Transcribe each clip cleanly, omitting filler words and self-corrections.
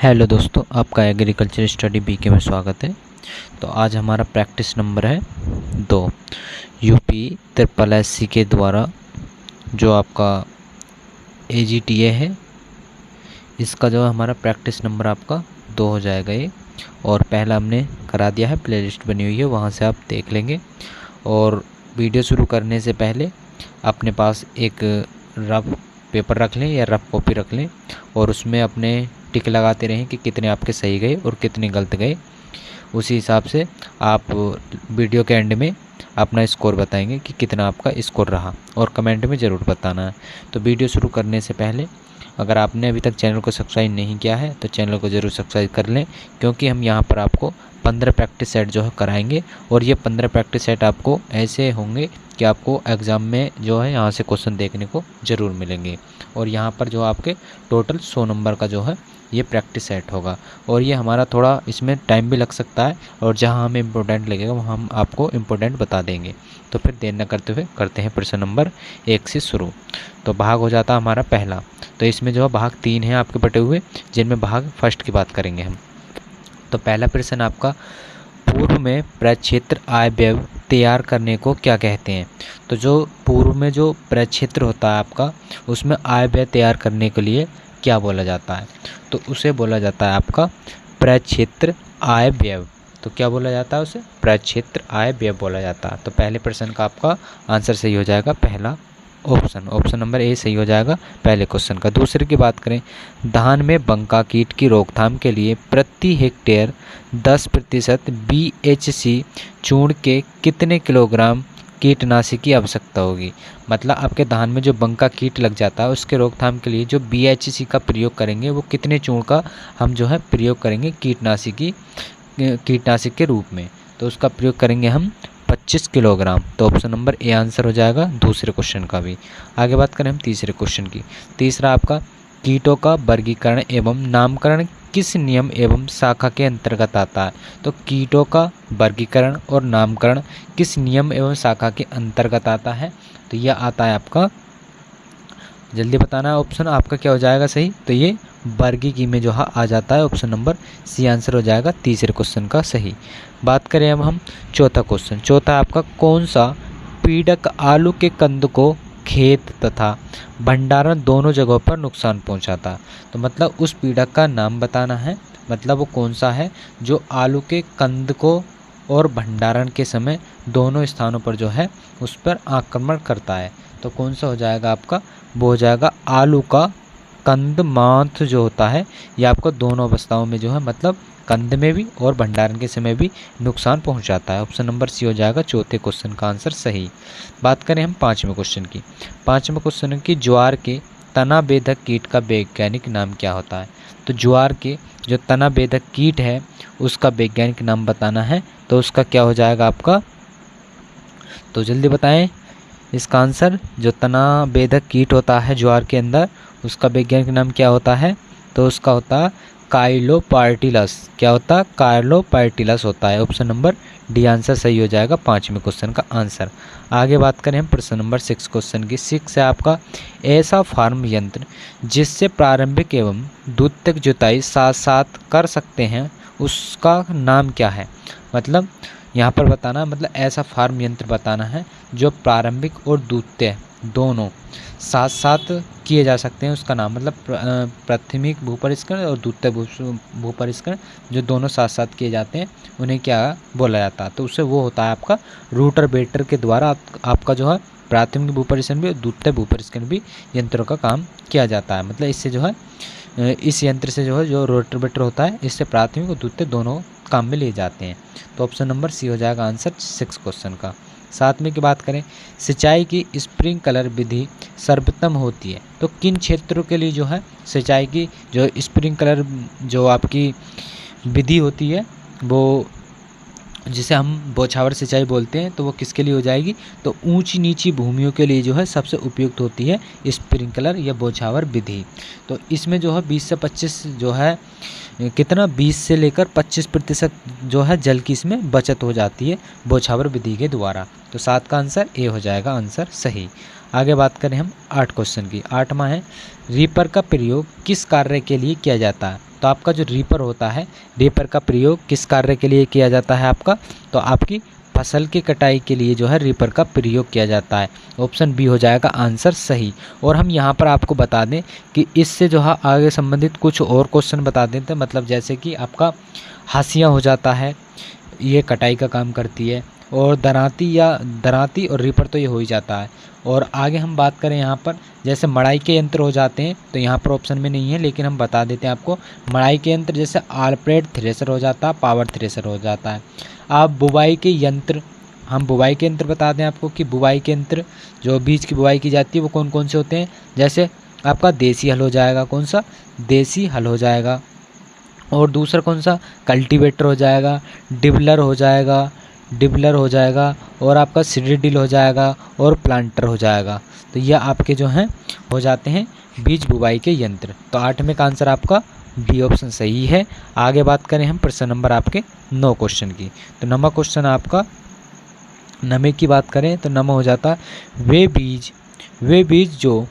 Hello दोस्तों, आपका agriculture study BK में स्वागत है। तो आज हमारा प्रैक्टिस नंबर है 2। यूपी SSC के द्वारा जो आपका AGTA है, इसका जो हमारा प्रैक्टिस नंबर आपका 2 हो जाएगा ये। और पहला हमने करा दिया है, प्लेलिस्ट बनी हुई है, वहाँ से आप देख लेंगे। और वीडियो शुरू करने से पहले अपने पास एक रफ पेपर रख लें या रफ कॉपी रख लें और उसमें अपने टिक लगाते रहें कि कितने आपके सही गए और कितने गलत गए। उसी हिसाब से आप वीडियो के एंड में अपना स्कोर बताएंगे कि कितना आपका स्कोर रहा, और कमेंट में ज़रूर बताना है। तो वीडियो शुरू करने से पहले अगर आपने अभी तक चैनल को सब्सक्राइब नहीं किया है तो चैनल को ज़रूर सब्सक्राइब कर लें, क्योंकि हम यहाँ पर आपको 15 प्रैक्टिस सेट जो है कराएंगे। और ये 15 प्रैक्टिस सेट आपको ऐसे होंगे कि आपको एग्ज़ाम में जो है यहाँ से क्वेश्चन देखने को ज़रूर मिलेंगे। और यहाँ पर जो आपके टोटल 100 नंबर का जो है ये प्रैक्टिस सेट होगा। और ये हमारा थोड़ा इसमें टाइम भी लग सकता है, और जहाँ हमें इम्पोर्टेंट लगेगा वहाँ हम आपको इम्पोर्टेंट बता देंगे। तो फिर देर न करते हुए करते हैं प्रश्न नंबर 1 से शुरू। तो भाग हो जाता हमारा पहला। तो इसमें जो है भाग 3 हैं आपके बटे हुए, जिनमें भाग फर्स्ट की बात करेंगे हम। तो पहला प्रश्न आपका, पूर्व में प्रक्षेत्र आय व्यय तैयार करने को क्या कहते हैं? तो जो पूर्व में जो प्रक्षेत्र होता है आपका, उसमें आय व्यय तैयार करने के लिए क्या बोला जाता है? तो उसे बोला जाता है आपका प्रक्षेत्र आय व्यय। तो क्या बोला जाता है उसे? प्रक्षेत्र आय व्यय बोला जाता है। तो पहले प्रश्न का आपका आंसर सही हो जाएगा पहला ऑप्शन नंबर ए सही हो जाएगा पहले क्वेश्चन का। दूसरे की बात करें, धान में बंका कीट की रोकथाम के लिए प्रति हेक्टेयर 10% BHC चूर्ण के कितने किलोग्राम कीटनाशी की आवश्यकता होगी? मतलब आपके धान में जो बंका कीट लग जाता है उसके रोकथाम के लिए जो BHC का प्रयोग करेंगे वो कितने चूर्ण का हम जो है प्रयोग करेंगे कीटनाशी के रूप में? तो उसका प्रयोग करेंगे हम 25 किलोग्राम। तो ऑप्शन नंबर ए आंसर हो जाएगा दूसरे क्वेश्चन का भी। आगे बात करें हम तीसरे क्वेश्चन की। तीसरा आपका, कीटों का वर्गीकरण एवं नामकरण किस नियम एवं शाखा के अंतर्गत आता है? तो कीटों का वर्गीकरण और नामकरण किस नियम एवं शाखा के अंतर्गत आता है? तो यह आता है आपका, जल्दी बताना है ऑप्शन आपका क्या हो जाएगा सही। तो ये वर्गीकी में जो है आ जाता है। ऑप्शन नंबर सी आंसर हो जाएगा तीसरे क्वेश्चन का सही। बात करें अब हम चौथा क्वेश्चन। चौथा आपका, कौन सा पीड़क आलू के कंद को खेत तथा भंडारण दोनों जगहों पर नुकसान पहुंचाता है? तो मतलब उस पीड़क का नाम बताना है, मतलब वो कौन सा है जो आलू के कंद को और भंडारण के समय दोनों स्थानों पर जो है उस पर आक्रमण करता है। तो कौन सा हो जाएगा आपका? वो हो जाएगा आलू का कंद मांथ जो होता है, ये आपको दोनों अवस्थाओं में जो है मतलब कंद में भी और भंडारण के समय भी नुकसान पहुंचाता है। ऑप्शन नंबर सी हो जाएगा चौथे क्वेश्चन का आंसर सही। बात करें हम पाँचवें क्वेश्चन की। पाँचवें क्वेश्चन की, ज्वार के तना बेधक कीट का वैज्ञानिक नाम क्या होता है? तो ज्वार के जो तना बेधक कीट है उसका वैज्ञानिक नाम बताना है। तो उसका क्या हो जाएगा आपका? तो जल्दी बताएं इसका आंसर। जो तना बेधक कीट होता है ज्वार के अंदर, उसका वैज्ञानिक नाम क्या होता है? तो उसका होता है काइलोपार्टिलस। क्या होता है? काइलोपार्टिलस होता है। ऑप्शन नंबर डी आंसर सही हो जाएगा पाँचवें क्वेश्चन का आंसर। आगे बात करें हम प्रश्न नंबर 6 क्वेश्चन की। 6 है आपका, ऐसा फार्म यंत्र जिससे प्रारंभिक एवं द्वितीयक जुताई साथ साथ कर सकते हैं उसका नाम क्या है? मतलब यहाँ पर बताना, मतलब ऐसा फार्म यंत्र बताना है जो प्रारंभिक और द्वितीय दोनों साथ साथ किए जा सकते हैं, उसका नाम। मतलब प्राथमिक भूपरिष्करण और द्वितीय भूपरिष्करण जो दोनों साथ साथ किए जाते हैं उन्हें क्या बोला जाता है? तो उससे वो होता है आपका रूटर बेटर के द्वारा आपका जो है प्राथमिक भूपरिष्करण भी और द्वितीय भूपरिष्करण भी यंत्रों का काम किया जाता है। मतलब इससे जो है इस यंत्र से जो है जो रोटर बेटर होता है, इससे प्राथमिक और द्वितीय दोनों काम में लिए जाते हैं। तो ऑप्शन नंबर सी हो जाएगा आंसर 6 क्वेश्चन का। सातवें की बात करें, सिंचाई की स्प्रिंकलर विधि सर्वोत्तम होती है? तो किन क्षेत्रों के लिए जो है सिंचाई की जो स्प्रिंकलर जो आपकी विधि होती है वो, जिसे हम बौछावर सिंचाई बोलते हैं, तो वो किसके लिए हो जाएगी? तो ऊंची नीची भूमियों के लिए जो है सबसे उपयुक्त होती है स्प्रिंकलर या बौछावर विधि। तो इसमें जो है 20 से 25 जो है कितना 20 से लेकर 25% जो है जल की इसमें बचत हो जाती है बौछावर विधि के द्वारा। तो 7 का आंसर ए हो जाएगा आंसर सही। आगे बात करें हम 8 क्वेश्चन की। 8वां है रीपर का प्रयोग किस कार्य के लिए किया जाता है। तो आपका जो रीपर होता है, रीपर का प्रयोग किस कार्य के लिए किया जाता है आपका, तो आपकी फसल की कटाई के लिए जो है रीपर का प्रयोग किया जाता है। ऑप्शन बी हो जाएगा आंसर सही। और हम यहाँ पर आपको बता दें कि इससे जो है आगे संबंधित कुछ और क्वेश्चन बता देते हैं, मतलब जैसे कि आपका हाशिया हो जाता है, ये कटाई का काम करती है, और दरांती और रीपर तो ये हो ही जाता है। और आगे हम बात करें यहाँ पर जैसे मड़ाई के यंत्र हो जाते हैं, तो यहाँ पर ऑप्शन में नहीं है लेकिन हम बता देते हैं आपको। मड़ाई के यंत्र जैसे आलब्रेड थ्रेशर हो जाता है, पावर थ्रेशर हो जाता है। आप बुवाई के यंत्र, हम बुवाई के यंत्र बता दें आपको कि बुवाई के यंत्र जो बीज की बुवाई की जाती है वो कौन कौन से होते हैं। जैसे आपका देसी हल हो जाएगा, कौन सा, देसी हल हो जाएगा। और दूसरा कौन सा, कल्टीवेटर हो जाएगा, डिबलर हो जाएगा, और आपका सीडड्रिल हो जाएगा, और प्लांटर हो जाएगा। तो यह आपके जो हैं हो जाते हैं बीज बुवाई के यंत्र। तो 8वें का आंसर आपका बी ऑप्शन सही है। आगे बात करें हम प्रश्न नंबर आपके 9 क्वेश्चन की। तो 9वां क्वेश्चन आपका, 9वें की बात करें तो 9वां हो जाता है वे बीज जो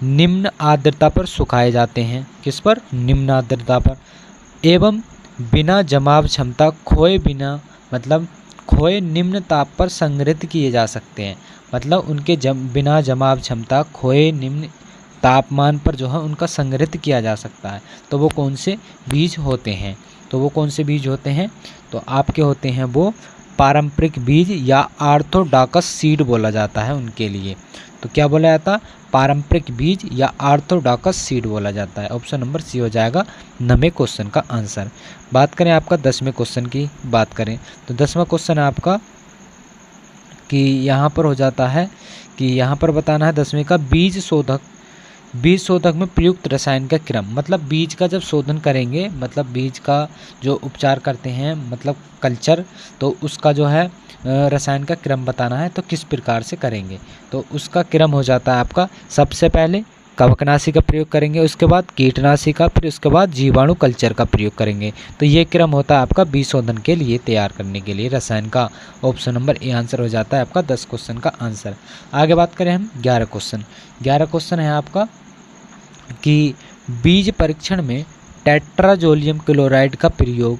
निम्न आर्द्रता पर सुखाए जाते हैं। किस पर, निम्न आर्द्रता पर, एवं बिना जमाव क्षमता खोए निम्न ताप पर संग्रहित किए जा सकते हैं। मतलब उनके बिना जमाव क्षमता खोए निम्न तापमान पर जो है उनका संग्रहित किया जा सकता है। तो वो कौन से बीज होते हैं, तो आपके होते हैं वो पारंपरिक बीज या ऑर्थोडॉक्स सीड बोला जाता है उनके लिए। तो क्या बोला जाता है, पारंपरिक बीज या ऑर्थोडॉक्स सीड बोला जाता है। ऑप्शन नंबर सी हो जाएगा 9वें क्वेश्चन का आंसर। बात करें आपका 10वें क्वेश्चन की बात करें तो 10वां क्वेश्चन आपका कि यहाँ पर हो जाता है कि यहाँ पर बताना है 10वें का बीज शोधक में प्रयुक्त रसायन का क्रम। मतलब बीज का जब शोधन करेंगे, मतलब बीज का जो उपचार करते हैं, मतलब कल्चर, तो उसका जो है रसायन का क्रम बताना है। तो किस प्रकार से करेंगे, तो उसका क्रम हो जाता है आपका सबसे पहले कवकनाशी का प्रयोग करेंगे, उसके बाद कीटनाशी का, फिर उसके बाद जीवाणु कल्चर का प्रयोग करेंगे। तो ये क्रम होता है आपका बीज शोधन के लिए तैयार करने के लिए रसायन का। ऑप्शन नंबर ए आंसर हो जाता है आपका 10 क्वेश्चन का आंसर। आगे बात करें हम 11 क्वेश्चन। 11 क्वेश्चन है आपका कि बीज परीक्षण में टेट्राजोलियम क्लोराइड का प्रयोग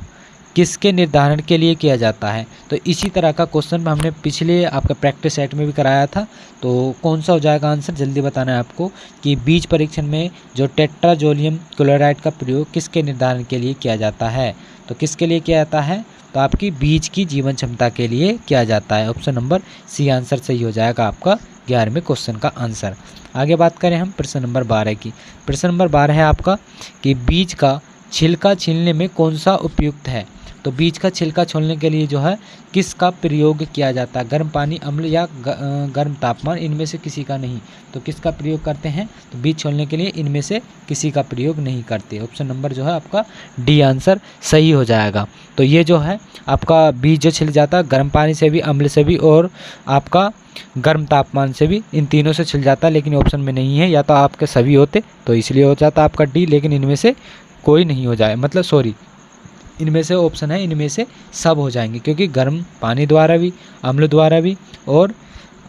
किसके निर्धारण के लिए किया जाता है। तो इसी तरह का क्वेश्चन हमने पिछले आपका प्रैक्टिस सेट में भी कराया था। तो कौन सा हो जाएगा आंसर, जल्दी बताना है आपको कि बीज परीक्षण में जो टेट्राजोलियम क्लोराइड का प्रयोग किसके निर्धारण के लिए किया जाता है। तो किसके लिए किया जाता है, तो आपकी बीज की जीवन क्षमता के लिए किया जाता है। ऑप्शन नंबर सी आंसर सही हो जाएगा आपका 11वें क्वेश्चन का आंसर। आगे बात करें हम प्रश्न नंबर 12 की। प्रश्न नंबर 12 है आपका कि बीज का छिलका छीलने में कौन सा उपयुक्त है। तो बीज का छिलका छोड़ने के लिए जो है किसका प्रयोग किया जाता है, गर्म पानी, अम्ल या गर्म तापमान, इनमें से किसी का नहीं। तो किसका प्रयोग करते हैं, तो बीज छोड़ने के लिए इनमें से किसी का प्रयोग नहीं करते। ऑप्शन नंबर जो है आपका डी आंसर सही हो जाएगा। तो ये जो है आपका बीज जो छिल जाता है गर्म पानी से भी, अम्ल से भी, और आपका गर्म तापमान से भी, इन तीनों से छिल जाता है। लेकिन ऑप्शन में नहीं है, या तो आपके सभी होते तो इसलिए हो जाता आपका डी, लेकिन इनमें से कोई नहीं हो जाए, मतलब सॉरी, इनमें से ऑप्शन है इनमें से सब हो जाएंगे, क्योंकि गर्म पानी द्वारा भी, अम्ल द्वारा भी, और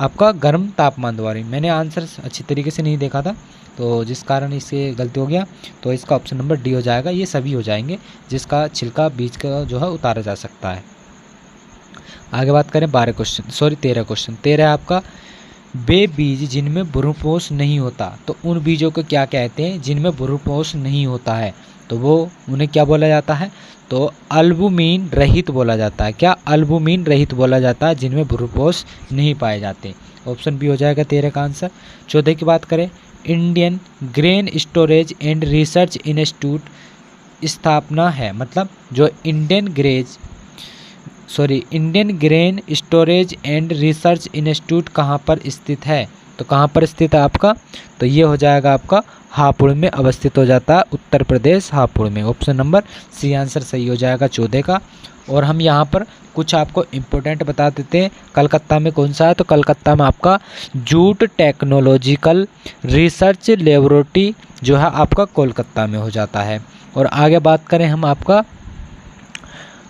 आपका गर्म तापमान द्वारा भी। मैंने आंसर अच्छी तरीके से नहीं देखा था तो जिस कारण इससे गलती हो गया। तो इसका ऑप्शन नंबर डी हो जाएगा, ये सभी हो जाएंगे जिसका छिलका बीज का जो है उतारा जा सकता है। आगे बात करें 13 क्वेश्चन। 13 आपका वे बीज जिनमें भ्रूणपोष नहीं होता। तो उन बीजों को क्या कहते हैं जिनमें भ्रूणपोष नहीं होता है, तो वो उन्हें क्या बोला जाता है, तो अल्बुमिन रहित बोला जाता है। क्या, अल्बुमिन रहित बोला जाता है जिनमें भ्रूणपोष नहीं पाए जाते। ऑप्शन बी हो जाएगा 13 का आंसर। 14 की बात करें, Indian grain storage and research institute स्थापना है। मतलब जो Indian grain storage and research institute कहाँ पर स्थित है। तो कहाँ पर स्थित है आपका, तो ये हो जाएगा आपका हापुड़ में अवस्थित हो जाता है, उत्तर प्रदेश हापुड़ में। ऑप्शन नंबर सी आंसर सही हो जाएगा 14 का। और हम यहाँ पर कुछ आपको इम्पोर्टेंट बता देते हैं, कलकत्ता में कौन सा है, तो कलकत्ता में आपका जूट टेक्नोलॉजिकल रिसर्च लेबोरेटरी जो है आपका कोलकाता में हो जाता है। और आगे बात करें हम आपका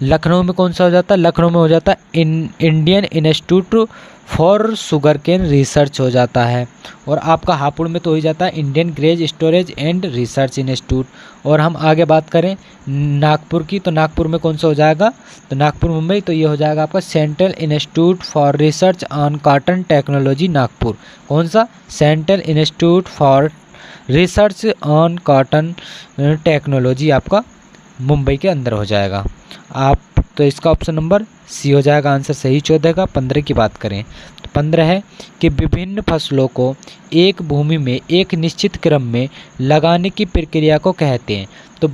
लखनऊ में कौन सा हो जाता है, लखनऊ में हो जाता है Indian institute for sugar cane research हो जाता है। और आपका हापुड़ में तो हो ही जाता है Indian grain storage and research institute. और हम आगे बात करें नागपुर की, तो नागपुर में कौन सा हो जाएगा, तो नागपुर मुंबई, तो ये हो जाएगा आपका central institute for research on cotton technology Nagpur. कौन सा, central institute for research on cotton technology आपका मुंबई के अंदर हो जाएगा। आप तो इसका ऑप्शन नंबर सी हो जाएगा आंसर सही 14 का। 15 की बात करें तो 15 है कि विभिन्न फसलों को एक भूमि में एक निश्चित क्रम में लगाने की प्रक्रिया को कहते हैं। तो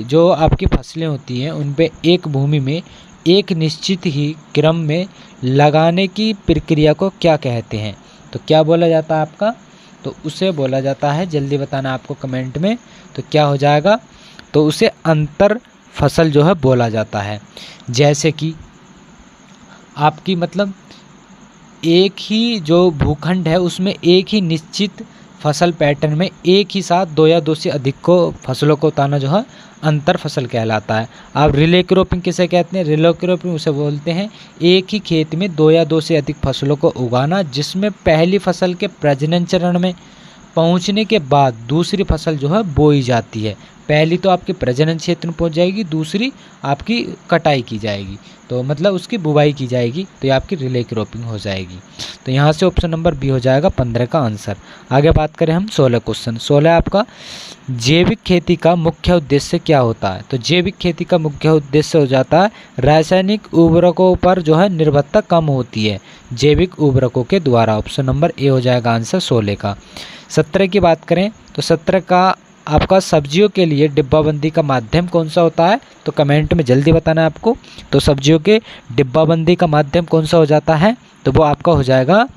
जो आपकी फसलें होती हैं उन पे एक भूमि में एक निश्चित ही क्रम में लगाने की प्रक्रिया को क्या कहते हैं, तो क्या बोला जाता है आपका, तो उसे बोला जाता है, जल्दी बताना आपको कमेंट में, तो क्या हो जाएगा, तो उसे अंतर फसल जो है बोला जाता है। जैसे कि आपकी मतलब एक ही जो भूखंड है उसमें एक ही निश्चित फसल पैटर्न में एक ही साथ 2 या 2 से अधिक को फसलों को उतारना जो है अंतर फसल कहलाता है। आप रिले क्रॉपिंग किसे कहते हैं, रिले क्रॉपिंग उसे बोलते हैं एक ही खेत में 2 या 2 से अधिक फसलों को उगाना जिसमें पहली फसल के प्रजनन चरण में पहुंचने के बाद दूसरी फसल जो है बोई जाती है। पहली तो आपके प्रजनन क्षेत्र में पहुंच जाएगी, दूसरी आपकी कटाई की जाएगी, तो मतलब उसकी बुवाई की जाएगी, तो ये आपकी रिले क्रॉपिंग हो जाएगी। तो यहाँ से ऑप्शन नंबर बी हो जाएगा 15 का आंसर। आगे बात करें हम 16 क्वेश्चन। 16 आपका जैविक खेती का मुख्य उद्देश्य क्या होता है, तो जैविक खेती का मुख्य उद्देश्य हो जाता है रासायनिक उर्वरकों पर जो है निर्भरता कम होती है जैविक उर्वरकों के द्वारा। ऑप्शन नंबर ए हो जाएगा आंसर 16 का। 17 की बात करें तो 17 का आपका सब्जियों के लिए डिब्बाबंदी का माध्यम कौन सा होता है, तो कमेंट में जल्दी बताना है आपको। तो सब्जियों के डिब्बाबंदी का माध्यम कौन सा हो जाता है, तो वो आपका हो जाएगा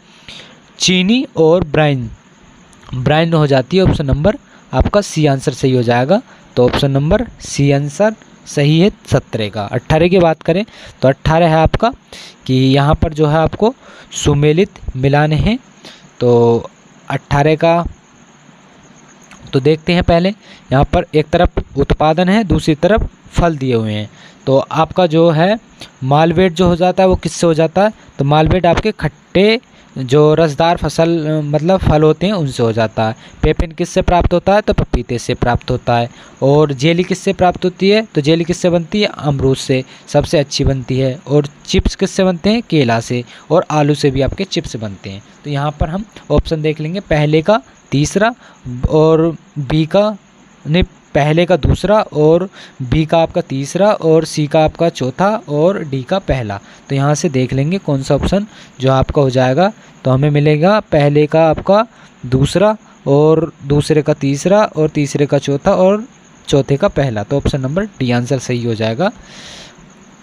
चीनी और ब्राइन हो जाती है। ऑप्शन नंबर आपका सी आंसर सही हो जाएगा। तो ऑप्शन नंबर सी आंसर सही है 17 का। 18 की बात करें तो 18 है आपका कि यहाँ पर जो है आपको सुमेलित मिलान है। तो 18 का तो देखते हैं पहले, यहाँ पर एक तरफ उत्पादन है दूसरी तरफ फल दिए हुए हैं। तो आपका जो है मालवेट जो हो जाता है वो किससे हो जाता है, तो मालवेट आपके खट्टे जो रसदार फसल मतलब फल होते हैं उनसे हो जाता है। पेपिन किससे प्राप्त होता है, तो पपीते से प्राप्त होता है। और जेली किससे प्राप्त होती है, तो जेली किससे बनती है, अमरूद से सबसे अच्छी बनती है। और चिप्स किससे बनते हैं, केला से। और आलू से भी आपके चिप्स बनते हैं। तो यहाँ पर हम ऑप्शन देख लेंगे, पहले का तीसरा और बी का नहीं, पहले का दूसरा और बी का आपका तीसरा और सी का आपका चौथा और डी का पहला। तो यहाँ से देख लेंगे कौन सा ऑप्शन जो आपका हो जाएगा। तो हमें मिलेगा पहले का आपका दूसरा और दूसरे का तीसरा और तीसरे का चौथा और चौथे का पहला। तो ऑप्शन नंबर डी आंसर सही हो जाएगा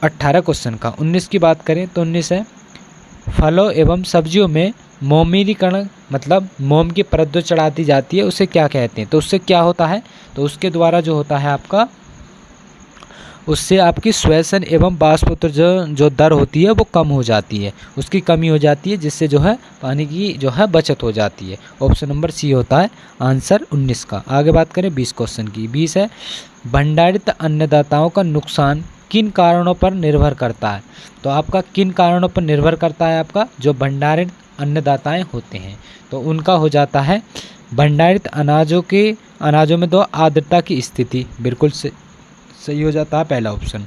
18 क्वेश्चन का। 19 की बात करें तो 19 है फलों एवं सब्जियों में मोमीकरण मतलब मोम की परत जो चढ़ा दी जाती है उसे क्या कहते हैं, तो उससे क्या होता है, तो उसके द्वारा जो होता है आपका उससे आपकी श्वसन एवं वाष्पोत्सर्जन जो दर होती है वो कम हो जाती है, उसकी कमी हो जाती है, जिससे जो है पानी की जो है बचत हो जाती है। ऑप्शन नंबर सी होता है आंसर 19 का। आगे बात करें 20 क्वेश्चन की। 20 है भंडारित अन्नदाताओं का नुकसान किन कारणों पर निर्भर करता है, तो आपका किन कारणों पर निर्भर करता है, आपका जो भंडारित अन्नदाताएं होते हैं तो उनका हो जाता है भंडारित अनाजों में दो आर्द्रता की स्थिति, बिल्कुल सही हो जाता है पहला ऑप्शन।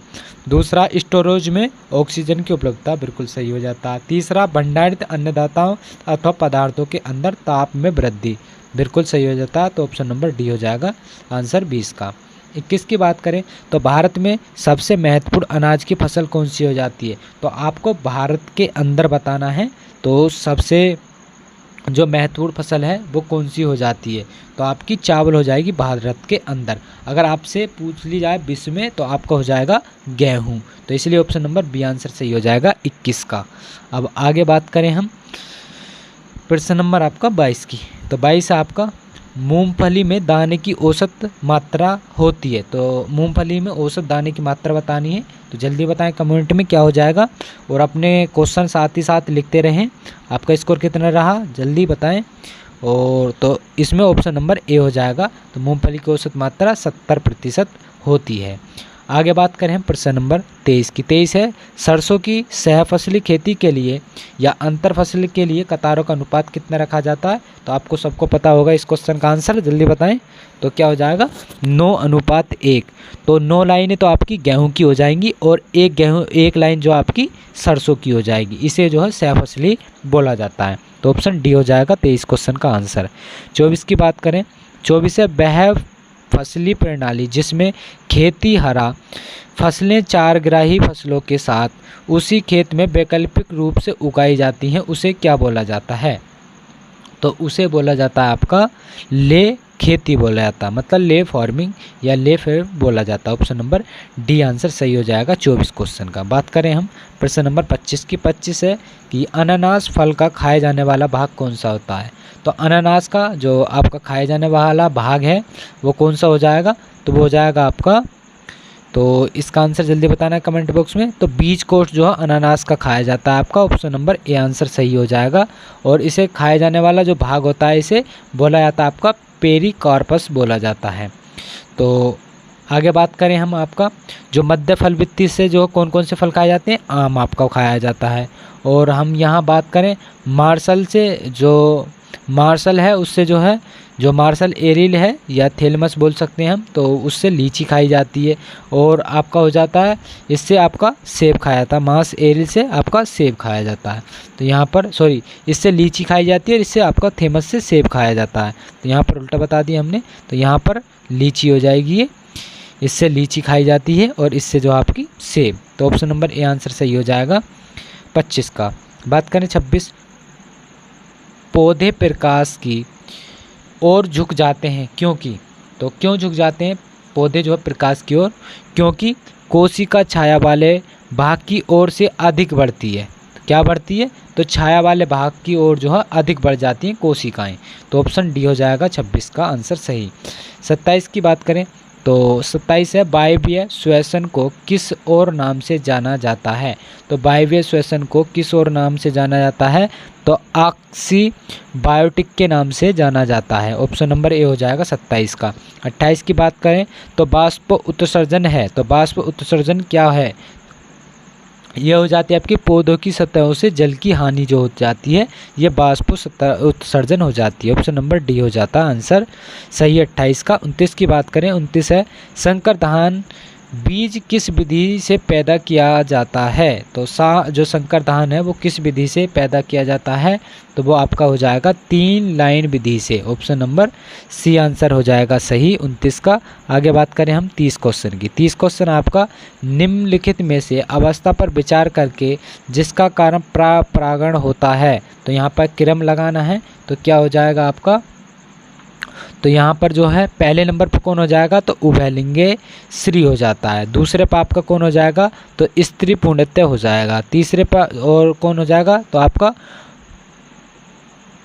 दूसरा स्टोरेज में ऑक्सीजन की उपलब्धता, बिल्कुल सही हो जाता है। तीसरा भंडारित अन्नदाताओं अथवा पदार्थों के अंदर ताप में वृद्धि, बिल्कुल सही हो जाता है। तो ऑप्शन नंबर डी हो जाएगा आंसर 20 का। 21 की बात करें तो भारत में सबसे महत्वपूर्ण अनाज की फसल कौन सी हो जाती है, तो आपको भारत के अंदर बताना है। तो सबसे जो महत्वपूर्ण फसल है वो कौन सी हो जाती है, तो आपकी चावल हो जाएगी भारत के अंदर। अगर आपसे पूछ ली जाए विश्व में तो आपका हो जाएगा गेहूं। तो इसलिए ऑप्शन नंबर बी आंसर सही हो जाएगा 21 का। अब आगे बात करें हम प्रश्न नंबर आपका 22 की। तो 22 आपका मूंगफली में दाने की औसत मात्रा होती है, तो मूंगफली में औसत दाने की मात्रा बतानी है। तो जल्दी बताएं कमेंट में क्या हो जाएगा और अपने क्वेश्चन साथ ही साथ लिखते रहें। आपका स्कोर कितना रहा जल्दी बताएं। और तो इसमें ऑप्शन नंबर ए हो जाएगा। तो मूंगफली की औसत मात्रा 70% होती है। आगे बात करें हम प्रश्न नंबर 23 की। 23 है सरसों की सहफसली खेती के लिए या अंतर फसल के लिए कतारों का अनुपात कितना रखा जाता है। तो आपको सबको पता होगा इस क्वेश्चन का आंसर, जल्दी बताएं। तो क्या हो जाएगा 9:1। तो 9 लाइनें तो आपकी गेहूं की हो जाएंगी और एक लाइन जो आपकी सरसों की हो जाएगी। इसे जो है सहफसली बोला जाता है। तो ऑप्शन डी हो जाएगा 23 क्वेश्चन का आंसर। 24 की बात करें, 24 है वह फसली प्रणाली जिसमें खेती हरा फसलें चारग्राही फसलों के साथ उसी खेत में वैकल्पिक रूप से उगाई जाती हैं, उसे क्या बोला जाता है। तो उसे बोला जाता है आपका ले खेती बोला जाता है, मतलब ले फार्मिंग या ले फेर बोला जाता है। ऑप्शन नंबर डी आंसर सही हो जाएगा 24 क्वेश्चन का। बात करें हम प्रश्न नंबर 25 की। 25 है कि अनानास फल का खाए जाने वाला भाग कौन सा होता है। तो अनानास का जो आपका खाए जाने वाला भाग है वो कौन सा हो जाएगा। तो वो हो जाएगा आपका, तो इसका आंसर जल्दी बताना है कमेंट बॉक्स में। तो बीज कोष जो है अनानास का खाया जाता है आपका। ऑप्शन नंबर ए आंसर सही हो जाएगा। और इसे खाए जाने वाला जो भाग होता है इसे बोला जाता है आपका पेरिकार्पस बोला जाता है। तो आगे बात करें हम आपका जो मध्य फल वृत्ति से जो कौन कौन से फल खाए जाते हैं, आम आपका खाया जाता है। और हम यहाँ बात करें मार्शल से, जो मार्शल है उससे जो है जो मार्शल एरिल है या थैलेमस बोल सकते हैं हम, तो उससे लीची खाई जाती है। और आपका हो जाता है इससे आपका सेब खाया जाता है, मार्स एरिल से आपका सेब खाया जाता है। तो यहाँ पर सॉरी, इससे लीची खाई जाती है और इससे आपका थैलेमस से सेब खाया जाता है। तो यहाँ पर उल्टा बता दिया हमने, तो यहाँ पर लीची हो जाएगी ये, इससे लीची खाई जाती है और इससे जो आपकी सेब। तो ऑप्शन नंबर ए आंसर सही हो जाएगा 25 का। बात करें 26, पौधे प्रकाश की ओर झुक जाते हैं क्योंकि। तो क्यों झुक जाते हैं पौधे जो है प्रकाश की ओर, क्योंकि कोशिका छाया वाले भाग की ओर से अधिक बढ़ती है। क्या बढ़ती है, तो छाया वाले भाग की ओर जो है अधिक बढ़ जाती हैं कोशिकाएं। तो ऑप्शन डी हो जाएगा 26 का आंसर सही। 27 की बात करें तो 27 है वायवीय श्वसन को किस और नाम से जाना जाता है। तो वायवीय श्वसन को किस और नाम से जाना जाता है, तो ऑक्सी बायोटिक के नाम से जाना जाता है। ऑप्शन नंबर ए हो जाएगा 27 का। 28 की बात करें तो बाष्प उत्सर्जन है। तो बाष्प उत्सर्जन क्या है, यह हो जाती है आपकी पौधों की सतहों से जल की हानि जो हो जाती है, ये बाष्प उत्सर्जन हो जाती है। ऑप्शन नंबर डी हो जाता है आंसर सही 28 का। 29 की बात करें, 29 है संकर धान बीज किस विधि से पैदा किया जाता है। तो जो संकर धान है वो किस विधि से पैदा किया जाता है, तो वो आपका हो जाएगा 3 लाइन विधि से। ऑप्शन नंबर सी आंसर हो जाएगा सही 29 का। आगे बात करें हम 30 क्वेश्चन की। 30 क्वेश्चन आपका निम्नलिखित में से अवस्था पर विचार करके जिसका कारण परागण होता है। तो यहाँ पर क्रम लगाना है, तो क्या हो जाएगा आपका, तो यहाँ पर जो है पहले नंबर पर कौन हो जाएगा, तो उभयलिंगे स्त्री हो जाता है। दूसरे पर आपका कौन हो जाएगा, तो स्त्री पूर्णतः हो जाएगा। तीसरे पर और कौन हो जाएगा, तो आपका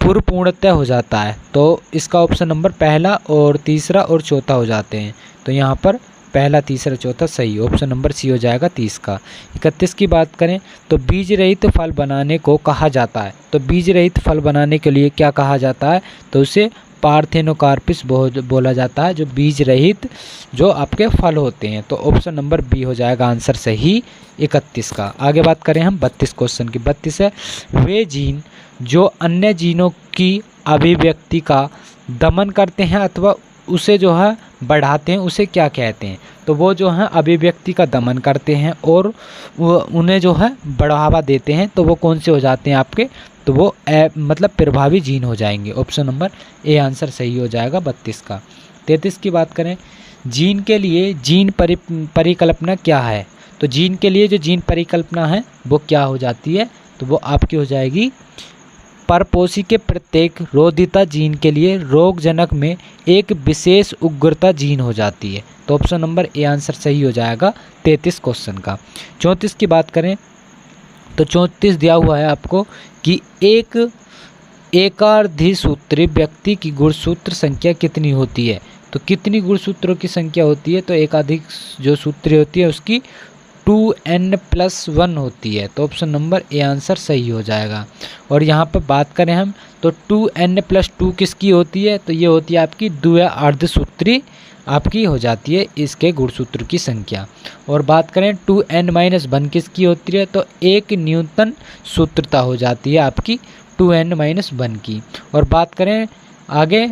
पुर पूर्णतः हो जाता है। तो इसका ऑप्शन नंबर पहला और तीसरा और चौथा हो जाते हैं। तो यहाँ पर पहला तीसरा चौथा सही, ऑप्शन नंबर सी हो जाएगा 30 का। 31 की बात करें तो बीज रहित फल बनाने को कहा जाता है। तो बीज रहित फल बनाने के लिए क्या कहा जाता है, तो उसे पार्थेनोकार्पिस बोला जाता है, जो बीज रहित जो आपके फल होते हैं। तो ऑप्शन नंबर बी हो जाएगा आंसर सही 31 का। आगे बात करें हम 32 क्वेश्चन की। 32 है वे जीन जो अन्य जीनों की अभिव्यक्ति का दमन करते हैं अथवा उसे जो है बढ़ाते हैं, उसे क्या कहते हैं। तो वो जो है अभिव्यक्ति का दमन करते हैं और वो उन्हें जो है बढ़ावा देते हैं, तो वो कौन से हो जाते हैं आपके, तो वो मतलब प्रभावी जीन हो जाएंगे। ऑप्शन नंबर ए आंसर सही हो जाएगा 32 का। 33 की बात करें, जीन के लिए जीन परिकल्पना क्या है। तो जीन के लिए जो जीन परिकल्पना है वो क्या हो जाती है, तो वो आपकी हो जाएगी परपोषी के प्रत्येक रोधिता जीन के लिए रोगजनक में एक विशेष उग्रता जीन हो जाती है। तो ऑप्शन नंबर ए आंसर सही हो जाएगा 33 क्वेश्चन का। 34 की बात करें तो 34 दिया हुआ है आपको कि एक एकार्धसूत्री व्यक्ति की गुणसूत्र संख्या कितनी होती है। तो कितनी गुणसूत्रों की संख्या होती है, तो एकाधिक जो सूत्री होती है उसकी 2n+1 होती है। तो ऑप्शन नंबर ए आंसर सही हो जाएगा। और यहाँ पर बात करें हम तो 2n+2 किसकी होती है? तो ये होती है आपकी द्वितीय अर्धसूत्री आपकी हो जाती है इसके गुणसूत्र की संख्या। और बात करें 2n-1 किसकी होती है? तो एक न्यूटन सूत्रता हो जाती है आपकी 2n-1 की। और बात करें आगे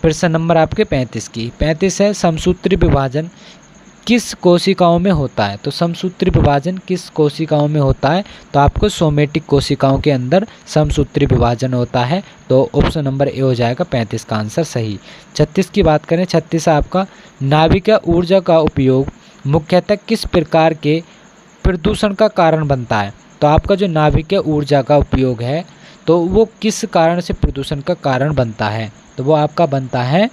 प्रश्न नंबर आपके 35 की। 35 है समसूत्री विभाजन किस कोशिकाओं में होता है? तो समसूत्री विभाजन किस कोशिकाओं में होता है? तो आपको सोमेटिक कोशिकाओं के अंदर समसूत्री विभाजन होता है। तो ऑप्शन नंबर ए हो जाएगा 35 का आंसर सही। 36 की बात करें, 36 आपका नाभिकीय ऊर्जा का उपयोग मुख्यतः किस प्रकार के प्रदूषण का कारण बनता है? तो आपका जो नाभिकीय ऊर्जा का उपयोग है तो वो किस कारण से प्रदूषण का कारण बनता है? तो वो आपका बनता है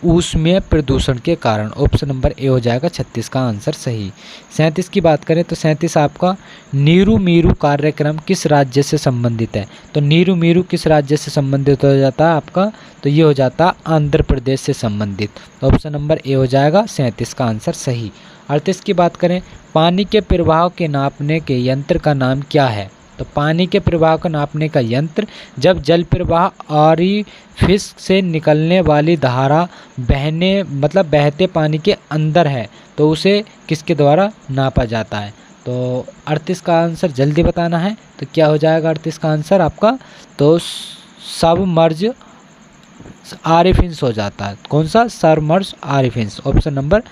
ऊष्मीय प्रदूषण के कारण। ऑप्शन नंबर ए हो जाएगा 36 का आंसर सही। 37 की बात करें तो 37 आपका नीरू मीरू कार्यक्रम किस राज्य से संबंधित है? तो नीरू मीरू किस राज्य से संबंधित हो जाता है आपका? तो ये हो जाता है आंध्र प्रदेश से संबंधित। ऑप्शन नंबर ए हो जाएगा 37 का आंसर सही। 38 की बात करें, पानी के प्रवाह के नापने के यंत्र का नाम क्या है? तो पानी के प्रवाह को नापने का यंत्र, जब जल प्रवाह ऑरिफिस से निकलने वाली धारा बहते पानी के अंदर है तो उसे किसके द्वारा नापा जाता है? तो 38 का आंसर जल्दी बताना है। तो क्या हो जाएगा 38 का आंसर आपका? तो सबमर्ज ऑरिफिस हो जाता है। कौन सा? Submerge orifice. Option number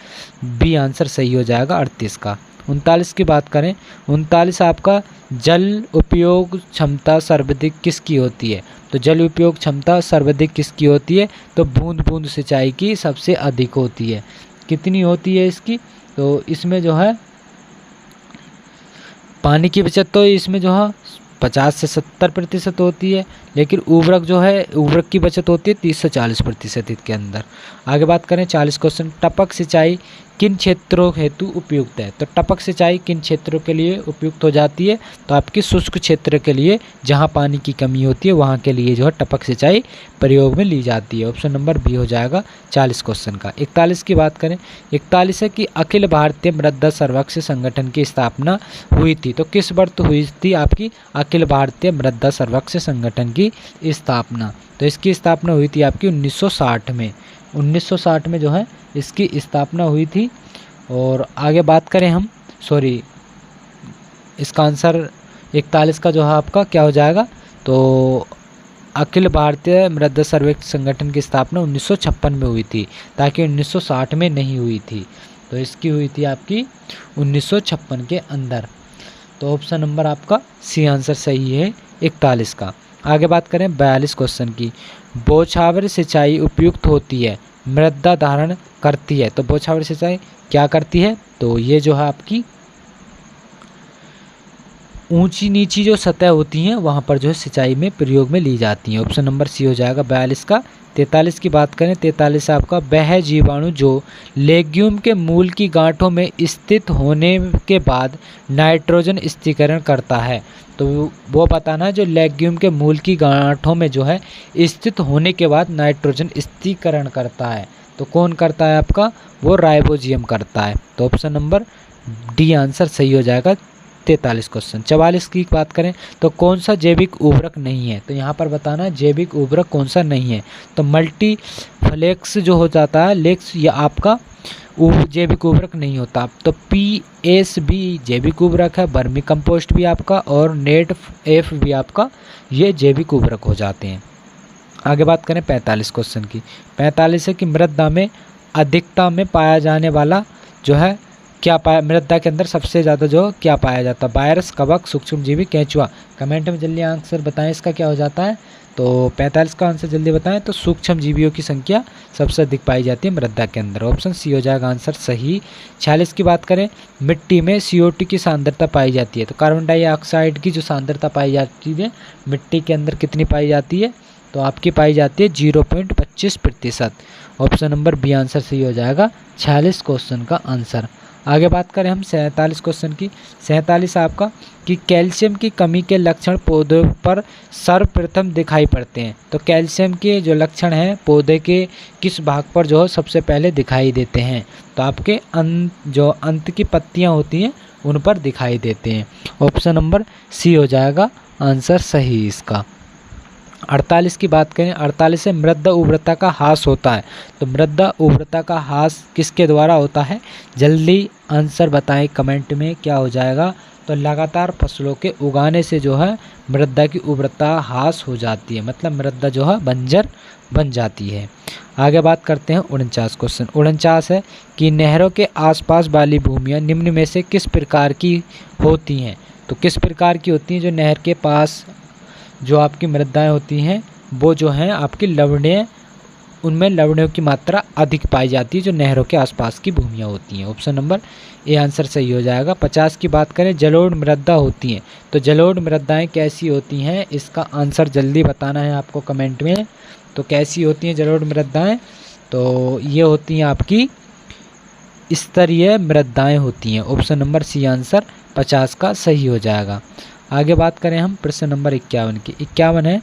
B answer सही हो जाएगा 38 का। 39 की बात करें, 39 आपका जल उपयोग क्षमता सर्वाधिक किसकी होती है? तो जल उपयोग क्षमता सर्वाधिक किसकी होती है? तो बूंद बूंद सिंचाई की सबसे अधिक होती है। कितनी होती है इसकी? तो इसमें जो है पानी की बचत तो इसमें जो है 50 से 70% होती है, लेकिन उर्वरक की बचत होती है 30 से 40% इसके अंदर। आगे बात करें 40 क्वेश्चन, टपक सिंचाई किन क्षेत्रों हेतु उपयुक्त है? तो टपक सिंचाई किन क्षेत्रों के लिए उपयुक्त हो जाती है? तो आपकी शुष्क क्षेत्र के लिए, जहां पानी की कमी होती है वहां के लिए जो है टपक सिंचाई प्रयोग में ली जाती है। ऑप्शन नंबर बी हो जाएगा 40 क्वेश्चन का। 41 की बात करें, 41 है कि अखिल भारतीय मृदा सर्वेक्षण संगठन की स्थापना हुई थी। तो किस वर्ष हुई थी आपकी अखिल भारतीय मृदा सर्वेक्षण संगठन की स्थापना? तो इसकी स्थापना हुई थी आपकी 1960 में। 1960 में जो है इसकी स्थापना हुई थी। और आगे बात करें हम, इसका आंसर 41 का जो है आपका क्या हो जाएगा? तो अखिल भारतीय मृदा सर्वेक्षण संगठन की स्थापना 1956 में हुई थी, ताकि 1960 में नहीं हुई थी। तो इसकी हुई थी आपकी 1956 के अंदर। तो ऑप्शन नंबर आपका सी आंसर सही है 41 का। आगे बात करें 42 क्वेश्चन की, बौछावर सिंचाई उपयुक्त होती है, मृदा धारण करती है। तो बौछावर सिंचाई क्या करती है? तो ये जो है आपकी ऊंची नीची जो सतह होती हैं वहाँ पर जो है सिंचाई में प्रयोग में ली जाती हैं। ऑप्शन नंबर सी हो जाएगा 42 का। 43 की बात करें, 43 आपका वह जीवाणु जो लेग्यूम के मूल की गांठों में स्थित होने के बाद नाइट्रोजन स्थिरीकरण करता है। तो वो बताना है जो लेग्यूम के मूल की गांठों में जो है स्थित होने के बाद नाइट्रोजन स्थिरीकरण करता है। तो कौन करता है आपका? वो राइबोजियम करता है। तो ऑप्शन नंबर डी आंसर सही हो जाएगा 43 क्वेश्चन। 44 की बात करें तो कौन सा जैविक उर्वरक नहीं है? तो यहाँ पर बताना है जैविक उर्वरक कौन सा नहीं है। तो मल्टीफ्लेक्स जो हो जाता है लेक्स, या आपका जैविक उर्वरक नहीं होता। तो PS भी जैविक उर्वरक है, वर्मी कंपोस्ट भी आपका, और नेट F भी आपका ये जैविक उर्वरक हो जाते हैं। आगे बात करें 45 क्वेश्चन की। 45 है कि मृदा में अधिकता में पाया जाने वाला जो है मृदा के अंदर सबसे ज़्यादा जो क्या पाया जाता है? वायरस, कवक, सूक्ष्मजीवी, केंचुआ। कमेंट में जल्दी आंसर बताएं इसका क्या हो जाता है। तो 45 का आंसर जल्दी बताएं। तो सूक्ष्मजीवियों की संख्या सबसे अधिक पाई जाती है मृदा के अंदर। ऑप्शन सी हो जाएगा आंसर सही। 46 की बात करें, मिट्टी में CO2 की सांद्रता पाई जाती है। तो कार्बन डाइऑक्साइड की जो सांद्रता पाई जाती है मिट्टी के अंदर कितनी पाई जाती है? तो आपकी पाई जाती है 0.25%। ऑप्शन नंबर बी आंसर सही हो जाएगा 46 क्वेश्चन का आंसर। आगे बात करें हम 47 क्वेश्चन की। 47 आपका कि कैल्शियम की कमी के लक्षण पौधों पर सर्वप्रथम दिखाई पड़ते हैं। तो कैल्शियम के जो लक्षण हैं पौधे के किस भाग पर जो है सबसे पहले दिखाई देते हैं? तो आपके जो अंत की पत्तियां होती हैं उन पर दिखाई देते हैं। ऑप्शन नंबर सी हो जाएगा आंसर सही इसका। 48 की बात करें, 48 से मृदा उर्वरता का ह्रास होता है। तो मृदा उर्वरता का ह्रास किसके द्वारा होता है? जल्दी आंसर बताएं कमेंट में, क्या हो जाएगा? तो लगातार फसलों के उगाने से जो है मृदा की उर्वरता ह्रास हो जाती है, मतलब मृदा जो है बंजर बन जाती है। आगे बात करते हैं 49 क्वेश्चन। 49 है कि नहरों के आसपास वाली भूमियाँ निम्न में से किस प्रकार की होती हैं? तो किस प्रकार की होती हैं? जो नहर के पास जो आपकी मृदाएं होती हैं वो जो हैं आपकी लवणीय, उनमें लवणों की मात्रा अधिक पाई जाती है जो नहरों के आसपास की भूमियाँ होती हैं। ऑप्शन नंबर ए आंसर सही हो जाएगा। 50 की बात करें, जलोढ़ मृदा होती हैं। तो जलोढ़ मृदाएं कैसी होती हैं? इसका आंसर जल्दी बताना है आपको कमेंट में। तो कैसी होती हैं जलोढ़ मृदाएं? तो ये होती हैं आपकी स्तरीय मृदाएं होती हैं। ऑप्शन नंबर सी आंसर 50 का सही हो जाएगा। आगे बात करें हम प्रश्न नंबर 51 की। 51 है,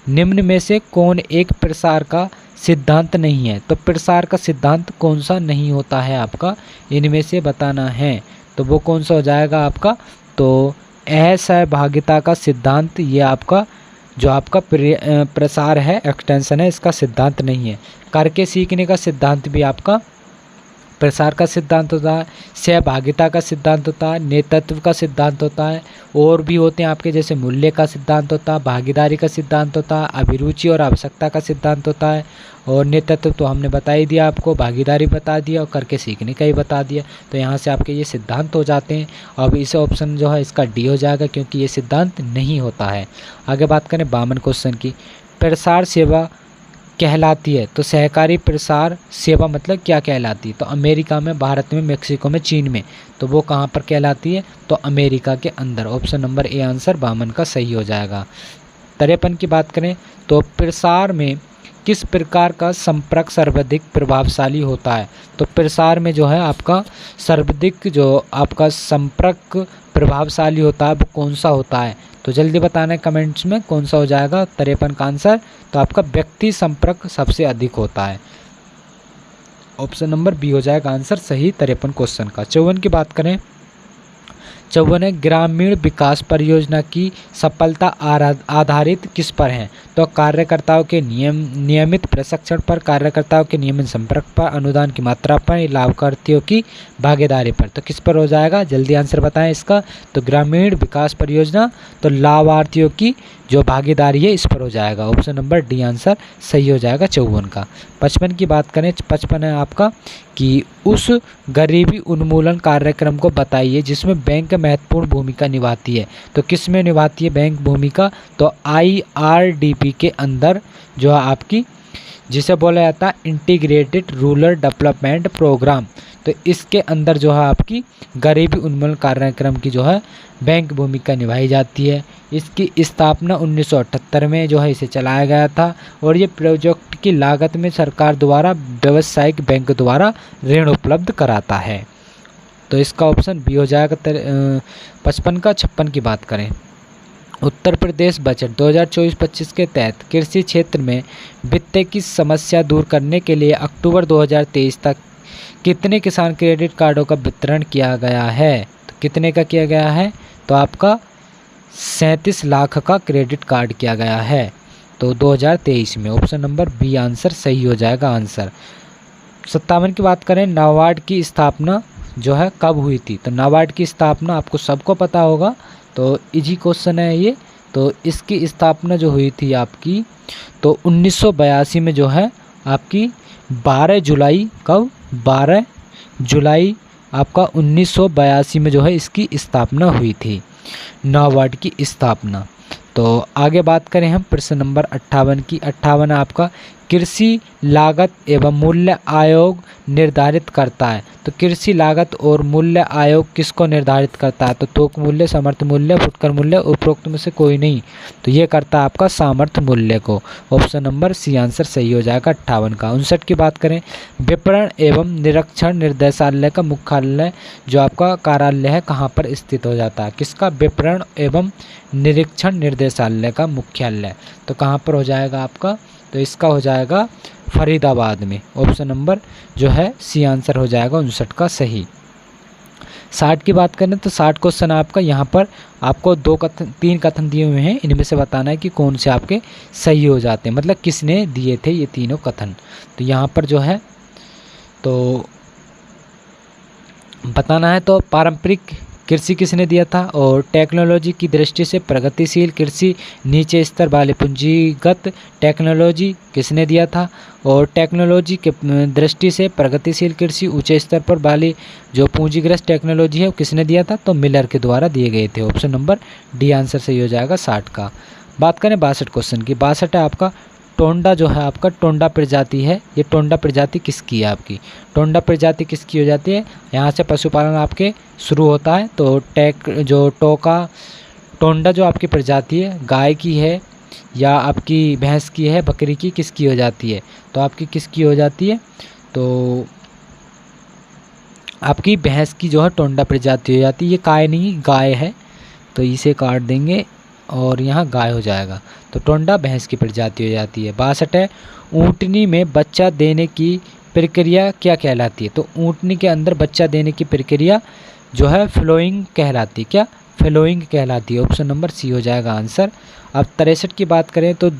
निम्न में से कौन एक प्रसार का सिद्धांत नहीं है? तो प्रसार का सिद्धांत कौन सा नहीं होता है आपका? इनमें से बताना है। तो वो कौन सा हो जाएगा आपका? तो असहभागिता का सिद्धांत, ये आपका जो आपका प्रसार है, एक्सटेंशन है, इसका सिद्धांत नहीं है। करके सीखने का सिद्धांत भी आपका प्रसार का सिद्धांत होता है। सहभागिता का सिद्धांत होता है, नेतृत्व का सिद्धांत होता है, और भी होते हैं आपके, जैसे मूल्य का सिद्धांत होता है, भागीदारी का सिद्धांत होता है, अभिरुचि और आवश्यकता का सिद्धांत होता है, और नेतृत्व तो हमने बता ही दिया आपको, भागीदारी बता दिया, और करके सीखने का ही बता दिया। तो यहाँ से आपके ये सिद्धांत हो जाते हैं। अब इस ऑप्शन जो है इसका डी हो जाएगा, क्योंकि ये सिद्धांत नहीं होता है। आगे बात करें 52 क्वेश्चन की। प्रसार सेवा कहलाती है, तो सहकारी प्रसार सेवा मतलब क्या कहलाती है? तो अमेरिका में, भारत में, मेक्सिको में, चीन में। तो वो कहाँ पर कहलाती है? तो अमेरिका के अंदर। ऑप्शन नंबर ए आंसर 52 का सही हो जाएगा। 53 की बात करें, तो प्रसार में किस प्रकार का संपर्क सर्वाधिक प्रभावशाली होता है? तो प्रसार में जो है आपका सर्वाधिक जो आपका संपर्क प्रभावशाली होता है वो कौन सा होता है? तो जल्दी बताना है कमेंट्स में कौन सा हो जाएगा 53 का आंसर। तो आपका व्यक्ति संपर्क सबसे अधिक होता है। ऑप्शन नंबर बी हो जाएगा आंसर सही 53 क्वेश्चन का। 54 की बात करें, 54 है, ग्रामीण विकास परियोजना की सफलता आधारित किस पर है? तो कार्यकर्ताओं के नियमित प्रशिक्षण पर, कार्यकर्ताओं के नियमित संपर्क पर, अनुदान की मात्रा पर, लाभार्थियों की भागीदारी पर। तो किस पर हो जाएगा? जल्दी आंसर बताएं इसका। तो ग्रामीण विकास परियोजना, तो लाभार्थियों की जो भागीदारी है इस पर हो जाएगा। ऑप्शन नंबर डी आंसर सही हो जाएगा 54 का। 55 की बात करें, 55 है आपका कि उस गरीबी उन्मूलन कार्यक्रम को बताइए जिसमें बैंक महत्वपूर्ण भूमिका निभाती है। तो किस में निभाती है बैंक भूमिका? तो IRDP के अंदर जो है आपकी, जिसे बोला जाता है इंटीग्रेटेड रूरल डेवलपमेंट प्रोग्राम। तो इसके अंदर जो है आपकी गरीबी उन्मूलन कार्यक्रम की जो है बैंक भूमिका निभाई जाती है। इसकी स्थापना 1978 में जो है इसे चलाया गया था, और ये प्रोजेक्ट की लागत में सरकार द्वारा व्यावसायिक बैंक द्वारा ऋण उपलब्ध कराता है। तो इसका ऑप्शन बी हो जाएगा 55 का। 56 की बात करें, उत्तर प्रदेश बजट 2024-25 के तहत कृषि क्षेत्र में वित्त की समस्या दूर करने के लिए अक्टूबर 2023 तक कितने किसान क्रेडिट कार्डों का वितरण किया गया है? तो कितने का किया गया है? तो आपका 37 लाख का क्रेडिट कार्ड किया गया है तो 2023 में। ऑप्शन नंबर बी आंसर सही हो जाएगा आंसर। 57 की बात करें, नाबार्ड की स्थापना जो है कब हुई थी? तो नाबार्ड की स्थापना आपको सबको पता होगा, तो इजी क्वेश्चन है ये। तो इसकी स्थापना जो हुई थी आपकी, तो 1982 में जो है आपकी 12 जुलाई, कब? 12 जुलाई आपका 1982 में जो है इसकी स्थापना हुई थी, नाबार्ड की स्थापना। तो आगे बात करें हम प्रश्न नंबर 58 की। 58 आपका कृषि लागत एवं मूल्य आयोग निर्धारित करता है। तो कृषि लागत और मूल्य आयोग किसको निर्धारित करता है? तो थोक मूल्य, समर्थ मूल्य, फुटकर मूल्य, उपरोक्त में से कोई नहीं। तो ये करता है आपका सामर्थ्य मूल्य को। ऑप्शन नंबर सी आंसर सही हो जाएगा 58 का। 59 की बात करें, विपणन एवं निरीक्षण निर्देशालय का मुख्यालय जो आपका कार्यालय है कहाँ पर स्थित हो जाता है? किसका? विपणन एवं निरीक्षण निर्देशालय का मुख्यालय। तो कहाँ पर हो जाएगा आपका? तो इसका हो जाएगा फरीदाबाद में। ऑप्शन नंबर जो है सी आंसर हो जाएगा 59 का सही। 60 की बात करें तो 60 क्वेश्चन आपका यहाँ पर आपको 3 कथन दिए हुए हैं, इनमें से बताना है कि कौन से आपके सही हो जाते हैं, मतलब किसने दिए थे ये तीनों कथन। तो यहाँ पर जो है तो बताना है, तो पारंपरिक कृषि किसने दिया था, और टेक्नोलॉजी की दृष्टि से प्रगतिशील कृषि नीचे स्तर वाले पूंजीगत टेक्नोलॉजी किसने दिया था, और टेक्नोलॉजी के दृष्टि से प्रगतिशील कृषि ऊंचे स्तर पर वाली जो पूंजीग्रस्त टेक्नोलॉजी है वो किसने दिया था, तो मिलर के द्वारा दिए गए थे। ऑप्शन नंबर डी आंसर सही हो जाएगा 60 का। बात करें 62 क्वेश्चन की। 62 है आपका टोंडा जो है आपका टोंडा प्रजाति है, ये टोंडा प्रजाति किसकी है आपकी, टोंडा प्रजाति किसकी हो जाती है, यहाँ से पशुपालन आपके शुरू होता है। तो टोंडा जो आपकी प्रजाति है गाय की है या आपकी भैंस की है, बकरी की, किसकी हो जाती है, तो आपकी किसकी हो जाती है, तो आपकी भैंस की जो है टोंडा प्रजाति हो जाती है। ये काय नहीं गाय है, तो इसे काट देंगे और यहाँ गाय हो जाएगा, तो टोंडा भैंस की प्रजाति हो जाती है। 62 है ऊँटनी में बच्चा देने की प्रक्रिया क्या कहलाती है, तो ऊँटनी के अंदर बच्चा देने की प्रक्रिया जो है फ्लोइंग कहलाती है, क्या फ्लोइंग कहलाती है। ऑप्शन नंबर सी हो जाएगा आंसर। अब 63 की बात करें तो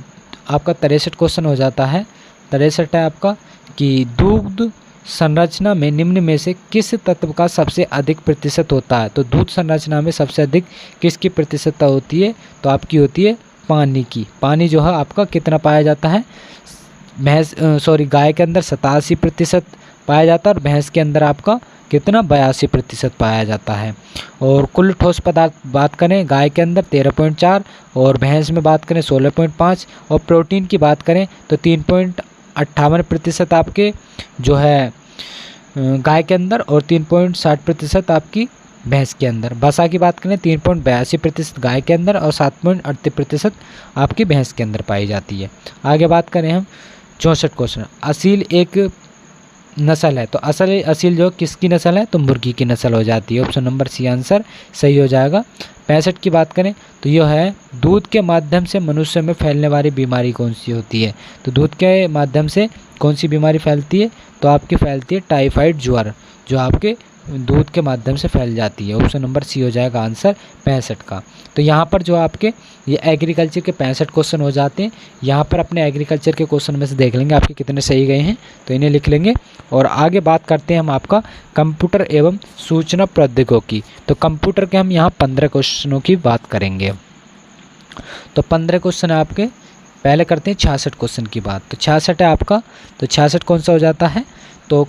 आपका 63 क्वेश्चन हो जाता है। 63 है आपका कि दुग्ध संरचना में निम्न में से किस तत्व का सबसे अधिक प्रतिशत होता है, तो दूध संरचना में सबसे अधिक किसकी प्रतिशतता होती है, तो आपकी होती है पानी की। पानी जो है आपका कितना पाया जाता है, गाय के अंदर 87% पाया जाता है और भैंस के अंदर आपका कितना 82% पाया जाता है। और कुल ठोस पदार्थ बात करें गाय के अंदर 13.4 और भैंस में बात करें 16.5, और प्रोटीन की बात करें तो 3.58% आपके जो है गाय के अंदर और 3.60% आपकी भैंस के अंदर। वसा की बात करें 3.82% गाय के अंदर और 7.38% आपकी भैंस के अंदर पाई जाती है। आगे बात करें हम 64 क्वेश्चन। असील एक नस्ल है, तो असील जो किसकी नस्ल है, तो मुर्गी की नस्ल हो जाती है। ऑप्शन नंबर सी आंसर सही हो जाएगा। 65 की बात करें तो यह है दूध के माध्यम से मनुष्य में फैलने वाली बीमारी कौन सी होती है, तो दूध के माध्यम से कौन सी बीमारी फैलती है, तो आपकी फैलती है टाइफाइड ज्वर, जो आपके दूध के माध्यम से फैल जाती है। ऑप्शन नंबर सी हो जाएगा आंसर 65 का। तो यहाँ पर जो आपके ये एग्रीकल्चर के 65 क्वेश्चन हो जाते हैं। यहाँ पर अपने एग्रीकल्चर के क्वेश्चन में से देख लेंगे आपके कितने सही गए हैं, तो इन्हें लिख लेंगे। और आगे बात करते हैं हम आपका कंप्यूटर एवं सूचना प्रौद्योगिकी। तो कंप्यूटर के हम यहाँ 15 क्वेश्चनों की बात करेंगे। तो 15 क्वेश्चन आपके, पहले करते हैं 66 क्वेश्चन की बात। तो 66 है आपका, तो 66 कौन सा हो जाता है, तो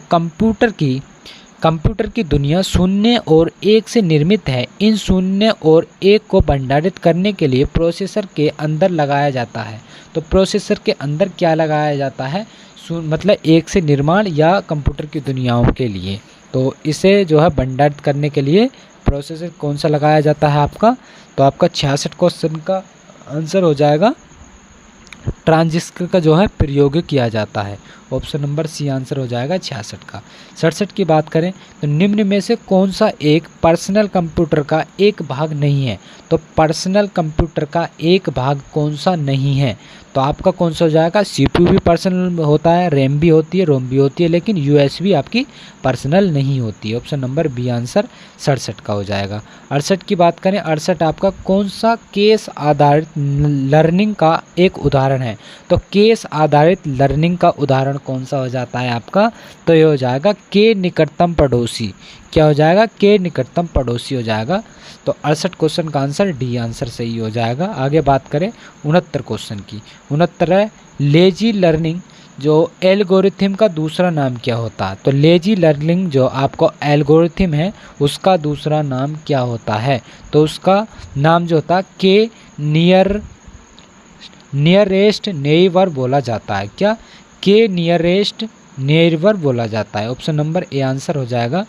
कंप्यूटर की दुनिया शून्य और एक से निर्मित है। इन शून्य और एक को भंडारित करने के लिए प्रोसेसर के अंदर लगाया जाता है। तो प्रोसेसर के अंदर क्या लगाया जाता है, मतलब एक से निर्माण या कंप्यूटर की दुनियाओं के लिए, तो इसे जो है भंडारित करने के लिए प्रोसेसर कौन सा लगाया जाता है आपका, तो आपका 66 क्वेश्चन का आंसर हो जाएगा ट्रांजिस्टर का जो है प्रयोग किया जाता है। ऑप्शन नंबर सी आंसर हो जाएगा 66 का। 67 की बात करें तो निम्न में से कौन सा एक पर्सनल कंप्यूटर का एक भाग नहीं है, तो पर्सनल कंप्यूटर का एक भाग कौन सा नहीं है, तो आपका कौन सा हो जाएगा, सीपीयू भी पर्सनल होता है, रैम भी होती है, रोम भी होती है, लेकिन यूएसबी आपकी पर्सनल नहीं होती है। ऑप्शन नंबर बी आंसर 67 का हो जाएगा। 68 की बात करें, 68 आपका कौन सा केस आधारित लर्निंग का एक उदाहरण है, तो केस आधारित लर्निंग का उदाहरण कौन सा हो जाता है आपका, तो ये हो जाएगा के निकटतम पड़ोसी। क्या हो जाएगा, के निकटतम पड़ोसी हो जाएगा। तो 68 क्वेश्चन का आंसर डी आंसर सही हो जाएगा। आगे बात करें 69 क्वेश्चन की। 69 है लेजी लर्निंग जो एल्गोरिथम का दूसरा नाम क्या होता है, तो लेजी लर्निंग जो आपको एल्गोरिथम है उसका दूसरा नाम क्या होता है, तो उसका नाम जो होता है के नियरेस्ट नेबर बोला जाता है। क्या, के नियरेस्ट नेबर बोला जाता है। ऑप्शन नंबर ए आंसर हो जाएगा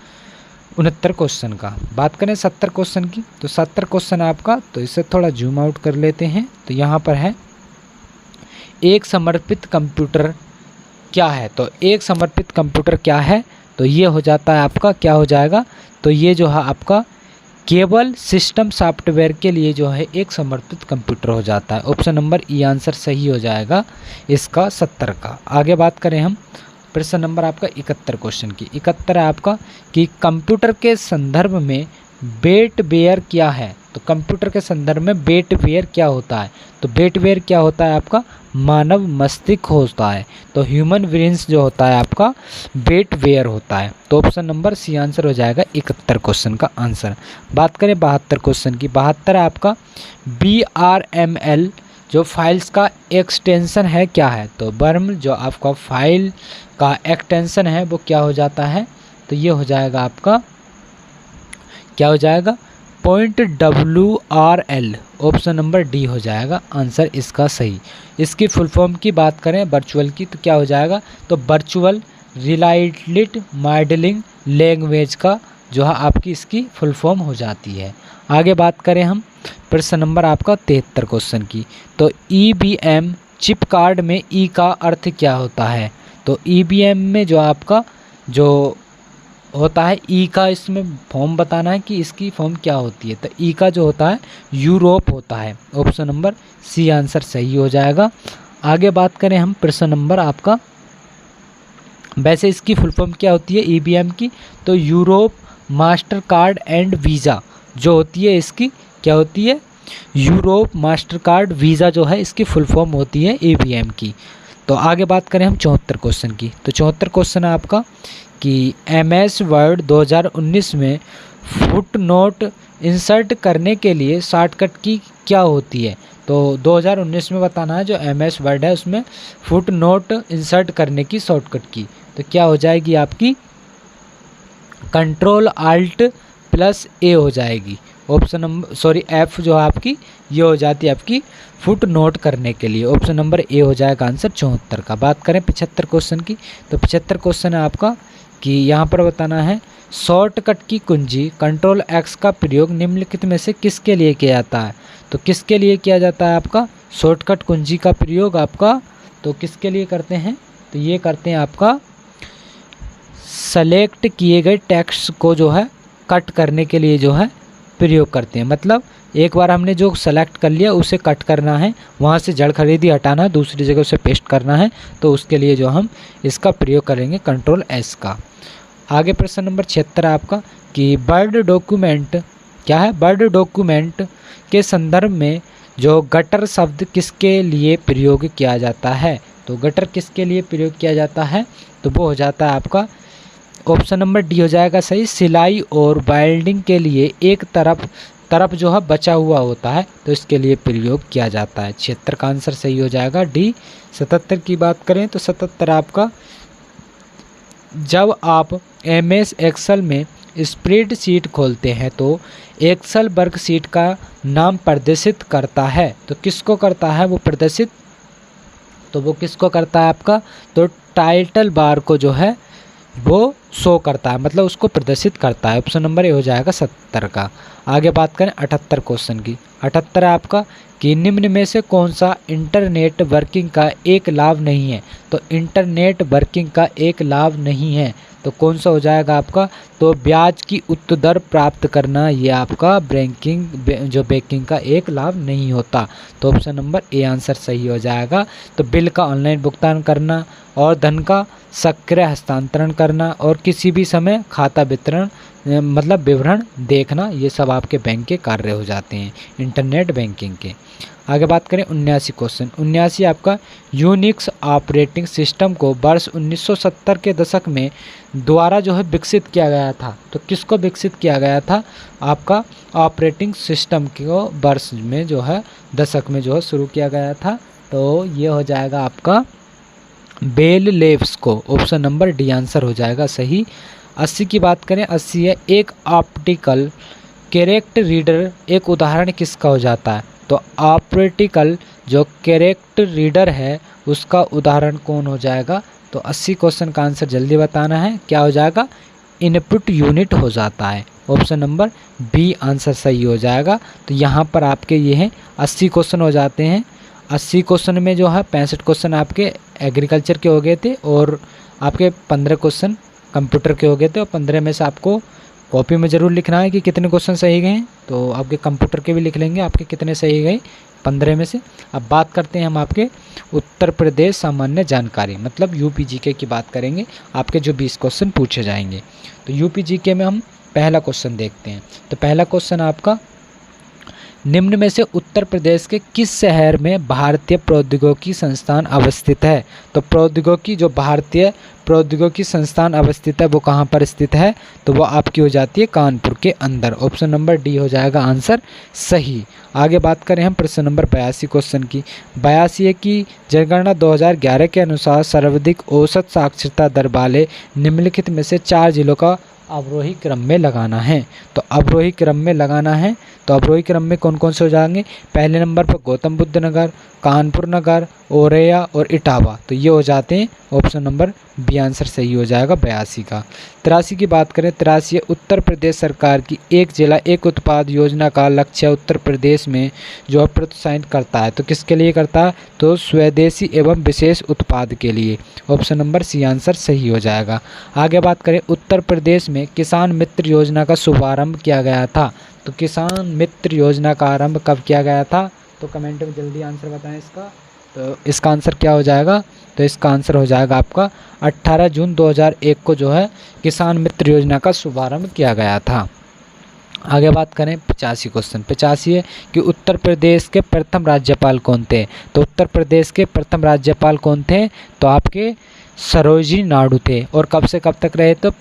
69 क्वेश्चन का। बात करें 70 क्वेश्चन की, तो 70 क्वेश्चन आपका, तो इसे थोड़ा जूम आउट कर लेते हैं। तो यहाँ पर है एक समर्पित कंप्यूटर क्या है, तो एक समर्पित कंप्यूटर क्या है, तो ये हो जाता है आपका, क्या हो जाएगा, तो ये जो है आपका केवल सिस्टम सॉफ्टवेयर के लिए जो है एक समर्पित कंप्यूटर हो जाता है। ऑप्शन नंबर ई आंसर सही हो जाएगा इसका 70 का। आगे बात करें हम प्रश्न नंबर आपका 71 क्वेश्चन की। 71 है आपका कि कंप्यूटर के संदर्भ में बेटवेयर क्या है। तो कंप्यूटर के संदर्भ में बेटवेयर क्या होता है। तो बेटवेयर क्या होता है आपका मानव मस्तिष्क होता है। तो ह्यूमन ब्रेन्स जो होता है आपका बेटवेयर होता है। तो ऑप्शन नंबर सी आंसर हो जाएगा 71 क्वेश्चन का आंसर। बात करें 72 क्वेश्चन की। 72 है आपका BRML जो फाइल्स का एक्सटेंशन है क्या है। तो बर्म जो आपका फाइल का एक्सटेंशन है वो क्या हो जाता है। तो ये हो जाएगा आपका क्या हो जाएगा .WRL। ऑप्शन नंबर डी हो जाएगा आंसर इसका सही। इसकी फुल फॉर्म की बात करें वर्चुअल की तो क्या हो जाएगा। तो वर्चुअल रियलिटी मॉडलिंग लैंग्वेज का जो है आपकी इसकी फुल फॉर्म हो जाती है। आगे बात करें हम प्रश्न नंबर आपका 73 क्वेश्चन की। तो EBM चिप कार्ड में ई का अर्थ क्या होता है। तो EBM में जो आपका जो होता है ई का इसमें फॉर्म बताना है कि इसकी फॉर्म क्या होती है। तो ई का जो होता है यूरोप होता है। ऑप्शन नंबर सी आंसर सही हो जाएगा। आगे बात करें हम प्रश्न नंबर आपका वैसे इसकी फुल फॉर्म क्या होती है EBM की। तो Europe master card and visa जो होती है इसकी क्या होती है यूरोप मास्टर कार्ड वीज़ा जो है इसकी फुल फॉर्म होती है EBM की। तो आगे बात करें हम 74 क्वेश्चन की। तो 74 क्वेश्चन है आपका कि MS वर्ड 2019 में फुट नोट इंसर्ट करने के लिए शॉर्टकट की क्या होती है। तो 2019 में बताना है जो MS वर्ड है उसमें फुट नोट इंसर्ट करने की शॉर्टकट की। तो क्या हो जाएगी आपकी Ctrl+Alt+A हो जाएगी। ऑप्शन नंबर F जो है आपकी ये हो जाती है आपकी फुट नोट करने के लिए। ऑप्शन नंबर ए हो जाएगा आंसर 74 का। बात करें 75 क्वेश्चन की। तो 75 क्वेश्चन है आपका कि यहाँ पर बताना है शॉर्टकट की कुंजी Ctrl+X का प्रयोग निम्नलिखित में से किसके लिए किया जाता है। तो किसके लिए किया जाता है आपका शॉर्टकट कुंजी का प्रयोग आपका तो किसके लिए करते हैं। तो ये करते हैं आपका सेलेक्ट किए गए टेक्स्ट को जो है कट करने के लिए जो है प्रयोग करते हैं। मतलब एक बार हमने जो सेलेक्ट कर लिया उसे कट करना है, वहाँ से जड़ खरीदी हटाना है, दूसरी जगह उसे पेस्ट करना है। तो उसके लिए जो हम इसका प्रयोग करेंगे Ctrl+S का। आगे प्रश्न नंबर 76 है आपका कि वर्ड डॉक्यूमेंट क्या है। वर्ड डॉक्यूमेंट के संदर्भ में जो गटर शब्द किसके लिए प्रयोग किया जाता है। तो गटर किसके लिए प्रयोग किया जाता है। तो वो हो जाता है आपका ऑप्शन नंबर डी हो जाएगा सही सिलाई और वेल्डिंग के लिए एक तरफ जो है बचा हुआ होता है तो इसके लिए प्रयोग किया जाता है। 76 का आंसर सही हो जाएगा डी। 77 की बात करें तो 77 आपका जब आप MS एक्सेल में स्प्रेडशीट खोलते हैं तो एक्सेल वर्कशीट का नाम प्रदर्शित करता है। तो किसको करता है वो प्रदर्शित। तो वो किसको करता है आपका तो टाइटल बार को जो है वो शो करता है मतलब उसको प्रदर्शित करता है। ऑप्शन नंबर ए हो जाएगा 70 का। आगे बात करें 78 क्वेश्चन की। 78 आपका कि निम्न में से कौन सा इंटरनेट वर्किंग का एक लाभ नहीं है। तो इंटरनेट वर्किंग का एक लाभ नहीं है तो कौन सा हो जाएगा आपका तो ब्याज की उच्च दर प्राप्त करना ये आपका बैंकिंग का एक लाभ नहीं होता। तो ऑप्शन नंबर ए आंसर सही हो जाएगा। तो बिल का ऑनलाइन भुगतान करना और धन का सक्रिय हस्तांतरण करना और किसी भी समय खाता वितरण मतलब विवरण देखना ये सब आपके बैंक के कार्य हो जाते हैं इंटरनेट बैंकिंग के। आगे बात करें 79 क्वेश्चन। 79 आपका यूनिक्स ऑपरेटिंग सिस्टम को वर्ष 1970 के दशक में द्वारा जो है विकसित किया गया था। तो किसको विकसित किया गया था आपका ऑपरेटिंग सिस्टम को वर्ष में जो है दशक में जो है शुरू किया गया था। तो ये हो जाएगा आपका बेल लेब्स को। ऑप्शन नंबर डी आंसर हो जाएगा सही। 80 की बात करें 80 है एक ऑप्टिकल कैरेक्ट रीडर एक उदाहरण किसका हो जाता है। तो ऑप्टिकल जो कैरेक्ट रीडर है उसका उदाहरण कौन हो जाएगा। तो 80 क्वेश्चन का आंसर जल्दी बताना है क्या हो जाएगा इनपुट यूनिट हो जाता है। ऑप्शन नंबर बी आंसर सही हो जाएगा। तो यहाँ पर आपके ये हैं 80 क्वेश्चन हो जाते हैं। 80 क्वेश्चन में जो है 65 क्वेश्चन आपके एग्रीकल्चर के हो गए थे और आपके 15 क्वेश्चन कंप्यूटर के हो गए थे और 15 में से आपको कॉपी में ज़रूर लिखना है कि कितने क्वेश्चन सही गए हैं। तो आपके कंप्यूटर के भी लिख लेंगे आपके कितने सही गए 15 में से। अब बात करते हैं हम आपके उत्तर प्रदेश सामान्य जानकारी, मतलब यूपी जीके की बात करेंगे, आपके जो 20 क्वेश्चन पूछे जाएंगे। तो यूपी जीके में हम पहला क्वेश्चन देखते हैं। तो पहला क्वेश्चन आपका, निम्न में से उत्तर प्रदेश के किस शहर में भारतीय प्रौद्योगिकी संस्थान अवस्थित है। तो प्रौद्योगिकी, जो भारतीय प्रौद्योगिकी संस्थान अवस्थित है वो कहाँ पर स्थित है, तो वो आपकी हो जाती है कानपुर के अंदर। ऑप्शन नंबर डी हो जाएगा आंसर सही। आगे बात करें हम प्रश्न नंबर 82 क्वेश्चन की। 82 है कि जनगणना 2011 के अनुसार सर्वाधिक औसत साक्षरता दर वाले निम्नलिखित में से 4 जिलों का अवरोही क्रम में लगाना है। तो अवरोही क्रम में लगाना है, तो अवरोही क्रम में कौन कौन से हो जाएंगे, पहले नंबर पर गौतम बुद्ध नगर, कानपुर नगर, औरैया और इटावा, तो ये हो जाते हैं। ऑप्शन नंबर बी आंसर सही हो जाएगा 82 का। 83 की बात करें, 83 उत्तर प्रदेश सरकार की एक जिला एक उत्पाद योजना का लक्ष्य उत्तर प्रदेश में जो है प्रोत्साहित करता है। तो किसके लिए करता है, तो स्वदेशी एवं विशेष उत्पाद के लिए। ऑप्शन नंबर सी आंसर सही हो जाएगा। आगे बात करें, उत्तर प्रदेश में किसान मित्र योजना का शुभारंभ किया गया था। तो किसान मित्र योजना का आरंभ कब किया गया था, तो कमेंट में जल्दी आंसर बताएं इसका। तो इसका आंसर क्या हो जाएगा, तो इसका आंसर हो जाएगा आपका 18 जून 2001 को जो है किसान मित्र योजना का शुभारंभ किया गया था। आगे बात करें 85 क्वेश्चन। 85 है कि उत्तर प्रदेश के प्रथम राज्यपाल कौन थे। तो उत्तर प्रदेश के प्रथम राज्यपाल कौन थे, तो आपके सरोजिनी नायडू थे। और कब से कब तक रहे, तो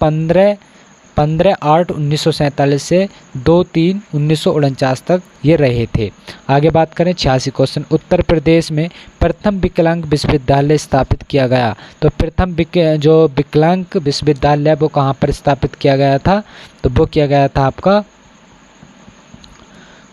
15/8/1947 से 2/3/1949 तक ये रहे थे। आगे बात करें 86 क्वेश्चन। उत्तर प्रदेश में प्रथम विकलांग विश्वविद्यालय स्थापित किया गया। तो प्रथम जो विकलांग विश्वविद्यालय वो कहाँ पर स्थापित किया गया था, तो वो किया गया था आपका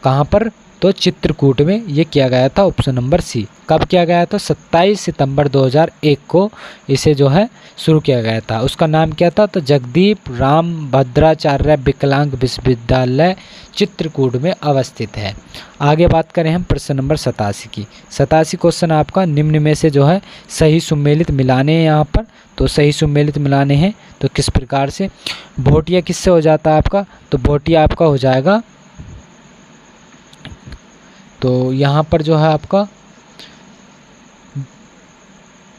कहाँ पर, तो चित्रकूट में ये किया गया था। Option number C. कब किया गया था, 27 सितंबर 2001 को इसे जो है शुरू किया गया था। उसका नाम क्या था, तो जगदीप राम भद्राचार्य विकलांग विश्वविद्यालय चित्रकूट में अवस्थित है। आगे बात करें हम प्रश्न नंबर 87 की। 87 क्वेश्चन आपका, निम्न में से जो है सही सुमेलित मिलाने हैं यहाँ पर। तो सही सुमेलित मिलाने हैं तो किस प्रकार से, भोटिया किससे हो जाता है आपका, तो भोटिया आपका हो जाएगा, तो यहाँ पर जो है आपका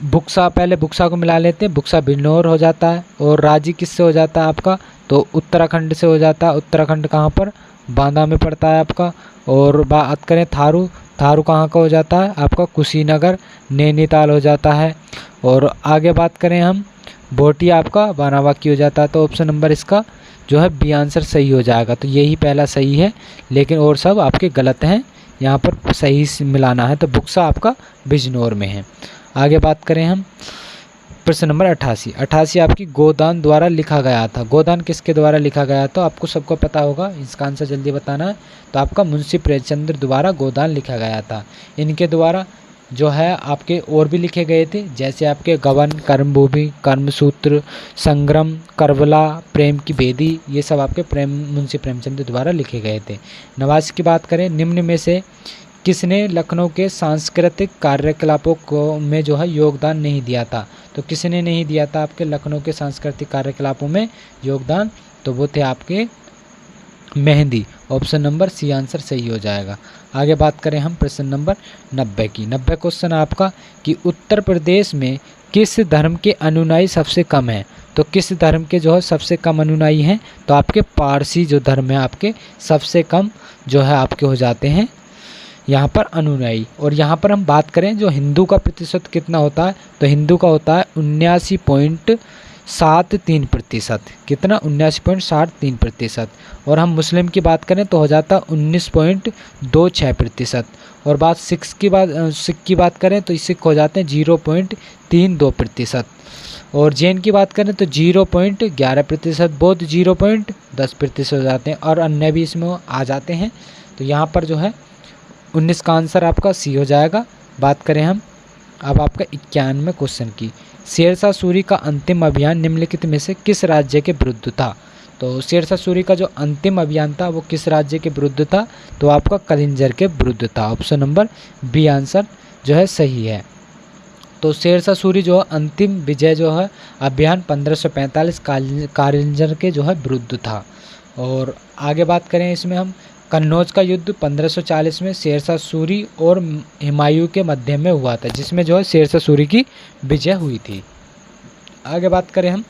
बुक्सा, पहले बुक्सा को मिला लेते हैं, बुक्सा बिजनौर हो जाता है। और राजी किससे हो जाता है आपका, तो उत्तराखंड से हो जाता है। उत्तराखंड कहाँ पर, बांदा में पड़ता है आपका। और बात करें थारू, थारू कहाँ का हो जाता है आपका, कुशीनगर नैनीताल हो जाता है। और आगे बात करें हम, भोटिया आपका बाराबंकी हो जाता है। तो ऑप्शन नंबर इसका जो है बी आंसर सही हो जाएगा। तो यही पहला सही है, लेकिन और सब आपके गलत हैं, यहाँ पर सही से मिलाना है। तो बुक्सा आपका बिजनौर में है। आगे बात करें हम प्रश्न नंबर 88। 88 आपकी गोदान द्वारा लिखा गया था। गोदान किसके द्वारा लिखा गया था, आपको सबको पता होगा, इसका आंसर जल्दी बताना है। तो आपका मुंशी प्रेमचंद्र द्वारा गोदान लिखा गया था। इनके द्वारा जो है आपके और भी लिखे गए थे, जैसे आपके गबन, कर्मभूमि, कर्मसूत्र, संग्राम, करबला, प्रेम की बेदी, ये सब आपके मुंशी प्रेमचंद द्वारा लिखे गए थे। 89 की बात करें, निम्न में से किसने लखनऊ के सांस्कृतिक कार्यकलापों को में जो है योगदान नहीं दिया था। तो किसने नहीं दिया था आपके लखनऊ के सांस्कृतिक कार्यकलापों में योगदान, तो वो थे आपके मेहंदी। ऑप्शन नंबर सी आंसर सही हो जाएगा। आगे बात करें हम प्रश्न नंबर 90 की। 90 क्वेश्चन आपका कि उत्तर प्रदेश में किस धर्म के अनुयायी सबसे कम है। तो किस धर्म के जो है सबसे कम अनुयायी हैं, तो आपके पारसी जो धर्म है आपके सबसे कम जो है आपके हो जाते हैं यहाँ पर अनुयायी। और यहाँ पर हम बात करें जो हिंदू का प्रतिशत कितना होता है, तो हिंदू का होता है 79.73%। कितना, 79.73%। और हम मुस्लिम की बात करें तो हो जाता है 19.26%। और बात सिख की बात करें तो सिख हो जाते हैं 0.32%। और जैन की बात करें तो 0.11%, बौद्ध 0.10% हो जाते हैं, और अन्य भी इसमें आ जाते हैं। तो यहाँ पर जो है 19 का आंसर आपका सी हो जाएगा। बात करें हम अब आपका 91 क्वेश्चन की। शेरशाह सूरी का अंतिम अभियान निम्नलिखित में से किस राज्य के विरुद्ध था। तो शेरशाह सूरी का जो अंतिम अभियान था वो किस राज्य के विरुद्ध था, तो आपका कलिंजर के विरुद्ध था। ऑप्शन नंबर बी आंसर जो है सही है। तो शेरशाह सूरी जो अंतिम विजय जो है अभियान 1545 कलिंजर के जो है विरुद्ध था। और आगे बात करें इसमें हम, कन्नौज का युद्ध 1540 में शेरशाह सूरी और हुमायूं के मध्य में हुआ था, जिसमें जो है शेरशाह सूरी की विजय हुई थी। आगे बात करें हम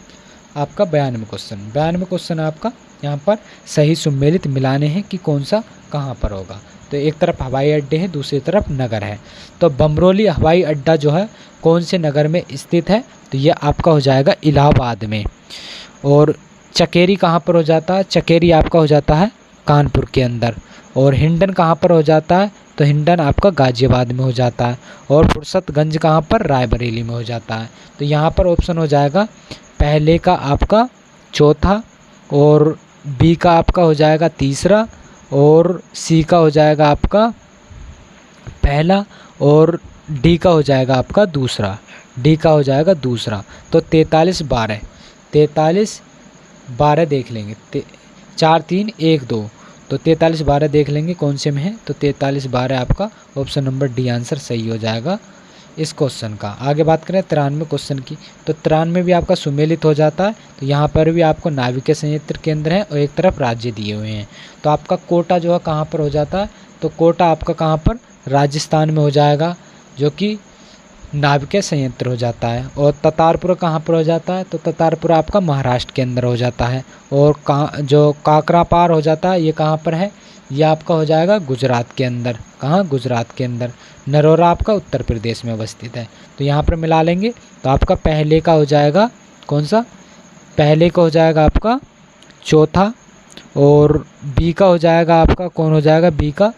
आपका 92 क्वेश्चन। 92 क्वेश्चन आपका यहाँ पर सही सुमेलित मिलाने हैं कि कौन सा कहाँ पर होगा। तो एक तरफ हवाई अड्डे हैं, दूसरी तरफ नगर है। तो बमरोली हवाई अड्डा जो है कौन से नगर में स्थित है, तो ये आपका हो जाएगा इलाहाबाद में। और चकेरी कहाँ पर हो जाता है, चकेरी आपका हो जाता है कानपुर के अंदर। और हिंडन कहाँ पर हो जाता है, तो हिंडन आपका गाजियाबाद में हो जाता है। और फुर्सतगंज कहाँ पर, रायबरेली में हो जाता है। तो यहाँ पर ऑप्शन हो जाएगा पहले का आपका चौथा, और बी का आपका हो जाएगा तीसरा, और सी का हो जाएगा आपका पहला, और डी का हो जाएगा आपका दूसरा। डी का हो जाएगा दूसरा। तो 43-12, 43-12 देख लेंगे, 4 3 1 2, तो 43-12 देख लेंगे कौन से में है। तो 43-12 आपका ऑप्शन नंबर डी आंसर सही हो जाएगा इस क्वेश्चन का। आगे बात करें 93 क्वेश्चन की, तो 93 भी आपका सुमेलित हो जाता है। तो यहाँ पर भी आपको नाविकीय संयंत्र केंद्र है और एक तरफ राज्य दिए हुए हैं। तो आपका कोटा जो है कहाँ पर हो जाता है, तो कोटा आपका कहाँ पर, राजस्थान में हो जाएगा, जो कि नाविकीय संयंत्र हो जाता है। और ततारपुर कहाँ पर हो जाता है, तो ततारपुर आपका महाराष्ट्र के अंदर हो जाता है। और जो काकरापार हो जाता है ये कहाँ पर है, ये आपका हो जाएगा गुजरात के अंदर। कहाँ, गुजरात के अंदर। नरोरा आपका उत्तर प्रदेश में अवस्थित है। तो यहाँ पर मिला लेंगे तो आपका पहले का हो जाएगा कौन सा, पहले का हो जाएगा आपका चौथा, और बी का हो जाएगा आपका कौन हो जाएगा, बी का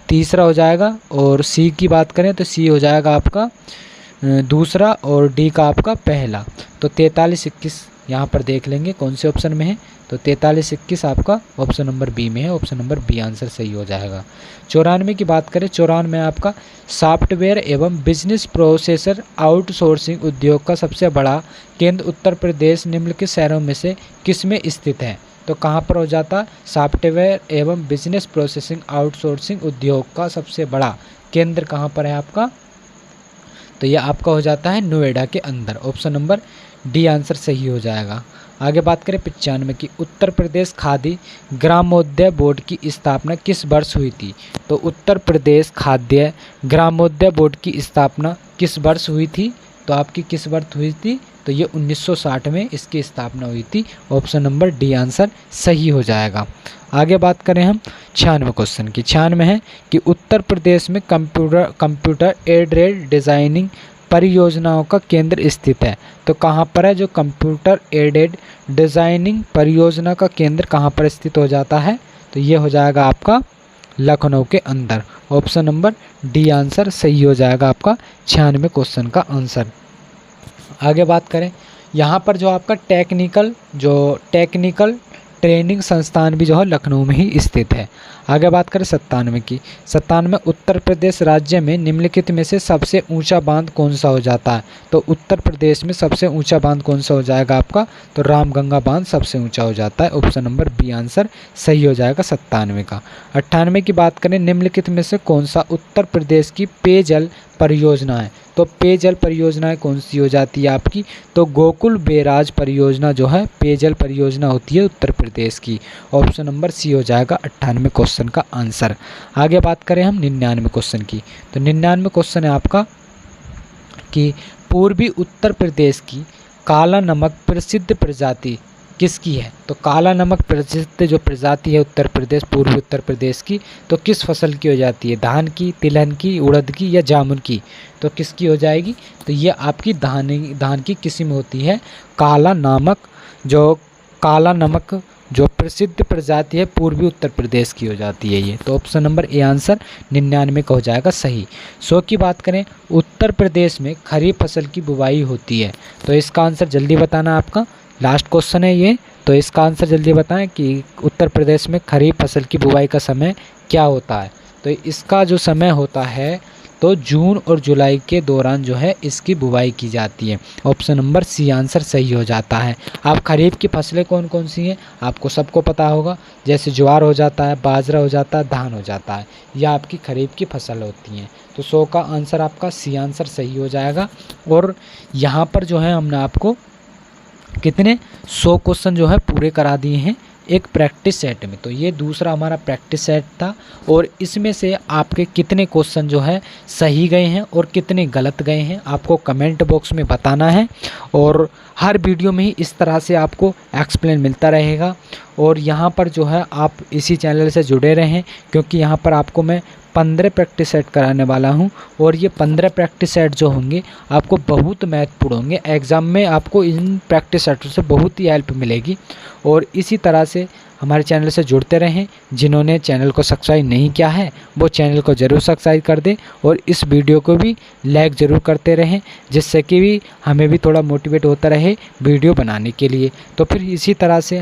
तीसरा हो जाएगा। और सी की बात करें तो सी हो जाएगा आपका दूसरा, और डी का आपका पहला। तो 43-21 यहाँ पर देख लेंगे कौन से ऑप्शन में है। तो 43-21 आपका ऑप्शन नंबर बी में है। ऑप्शन नंबर बी आंसर सही हो जाएगा। 94 की बात करें, 94 आपका सॉफ्टवेयर एवं बिजनेस प्रोसेसर आउटसोर्सिंग उद्योग का सबसे बड़ा केंद्र उत्तर प्रदेश निम्नलिखित शहरों में से किस में स्थित है। तो कहाँ पर हो जाता है, सॉफ्टवेयर एवं बिजनेस प्रोसेसिंग आउटसोर्सिंग उद्योग का सबसे बड़ा केंद्र कहाँ पर है आपका, तो यह आपका हो जाता है नोएडा के अंदर। ऑप्शन नंबर डी आंसर सही हो जाएगा। आगे बात करें 95 की, उत्तर प्रदेश खादी ग्रामोद्योग बोर्ड की स्थापना किस वर्ष हुई थी। तो उत्तर प्रदेश खाद्य ग्रामोद्योग बोर्ड की स्थापना किस वर्ष हुई थी, तो आपकी किस वर्ष हुई थी, तो ये 1960 में इसकी स्थापना हुई थी। ऑप्शन नंबर डी आंसर सही हो जाएगा। आगे बात करें हम 96 क्वेश्चन की। 96 है कि उत्तर प्रदेश में कंप्यूटर एडेड डिज़ाइनिंग परियोजनाओं का केंद्र स्थित है। तो कहाँ पर है, जो कंप्यूटर एडेड डिज़ाइनिंग परियोजना का केंद्र कहाँ पर स्थित हो जाता है, तो ये हो जाएगा आपका लखनऊ के अंदर। ऑप्शन नंबर डी आंसर सही हो जाएगा आपका 96 क्वेश्चन का आंसर। आगे बात करें यहाँ पर जो आपका टेक्निकल ट्रेनिंग संस्थान भी जो है लखनऊ में ही स्थित है। आगे बात करें 97 की। 97 उत्तर प्रदेश राज्य में निम्नलिखित में से सबसे ऊंचा बांध कौन सा हो जाता है। तो उत्तर प्रदेश में सबसे ऊंचा बांध कौन सा हो जाएगा आपका, तो रामगंगा बांध सबसे ऊंचा हो जाता है। ऑप्शन नंबर बी आंसर सही हो जाएगा 97 का। 98 की बात करें, निम्नलिखित में से कौन सा उत्तर प्रदेश की पेयजल परियोजना है। तो पेयजल परियोजनाएं कौन सी हो जाती है आपकी, तो गोकुल बैराज परियोजना जो है पेयजल परियोजना होती है उत्तर प्रदेश की। ऑप्शन नंबर सी हो जाएगा 98 क्वेश्चन का आंसर। आगे बात करें हम 99 क्वेश्चन की। तो 99 क्वेश्चन है आपका कि पूर्वी उत्तर प्रदेश की काला नमक प्रसिद्ध प्रजाति किसकी है। तो काला नमक प्रसिद्ध जो प्रजाति है उत्तर प्रदेश, पूर्वी उत्तर प्रदेश की, तो किस फसल की हो जाती है, धान की, तिलहन की, उड़द की या जामुन की। तो किसकी हो जाएगी, तो ये आपकी धान की किस्म होती है। काला नमक जो प्रसिद्ध प्रजाति है पूर्वी उत्तर प्रदेश की हो जाती है ये। तो ऑप्शन नंबर ए आंसर 99 का हो जाएगा सही। 100 की बात करें, उत्तर प्रदेश में खरीफ फसल की बुवाई होती है। तो इसका आंसर जल्दी बताना, आपका लास्ट क्वेश्चन है ये। तो इसका आंसर जल्दी बताएं कि उत्तर प्रदेश में खरीफ फसल की बुवाई का समय क्या होता है। तो इसका जो समय होता है तो जून और जुलाई के दौरान जो है इसकी बुवाई की जाती है। ऑप्शन नंबर सी आंसर सही हो जाता है। आप खरीफ की फसलें कौन कौन सी हैं आपको सबको पता होगा, जैसे ज्वार हो जाता है, बाजरा हो जाता है, धान हो जाता है, यह आपकी खरीफ की फसल होती हैं। तो 100 का आंसर आपका सी आंसर सही हो जाएगा। और यहाँ पर जो है हमने आपको कितने 100 क्वेश्चन जो है पूरे करा दिए हैं एक प्रैक्टिस सेट में। तो ये दूसरा हमारा प्रैक्टिस सेट था और इसमें से आपके कितने क्वेश्चन जो है सही गए हैं और कितने गलत गए हैं आपको कमेंट बॉक्स में बताना है। और हर वीडियो में ही इस तरह से आपको एक्सप्लेन मिलता रहेगा। और यहाँ पर जो है आप इसी चैनल से जुड़े रहें, क्योंकि यहाँ पर आपको मैं 15 प्रैक्टिस सेट कराने वाला हूँ और ये 15 प्रैक्टिस सेट जो होंगे आपको बहुत महत्वपूर्ण होंगे। एग्ज़ाम में आपको इन प्रैक्टिस सेटों से बहुत ही हेल्प मिलेगी। और इसी तरह से हमारे चैनल से जुड़ते रहें। जिन्होंने चैनल को सब्सक्राइब नहीं किया है वो चैनल को ज़रूर सब्सक्राइब कर दें और इस वीडियो को भी लाइक ज़रूर करते रहें, जिससे कि भी हमें भी थोड़ा मोटिवेट होता रहे वीडियो बनाने के लिए। तो फिर इसी तरह से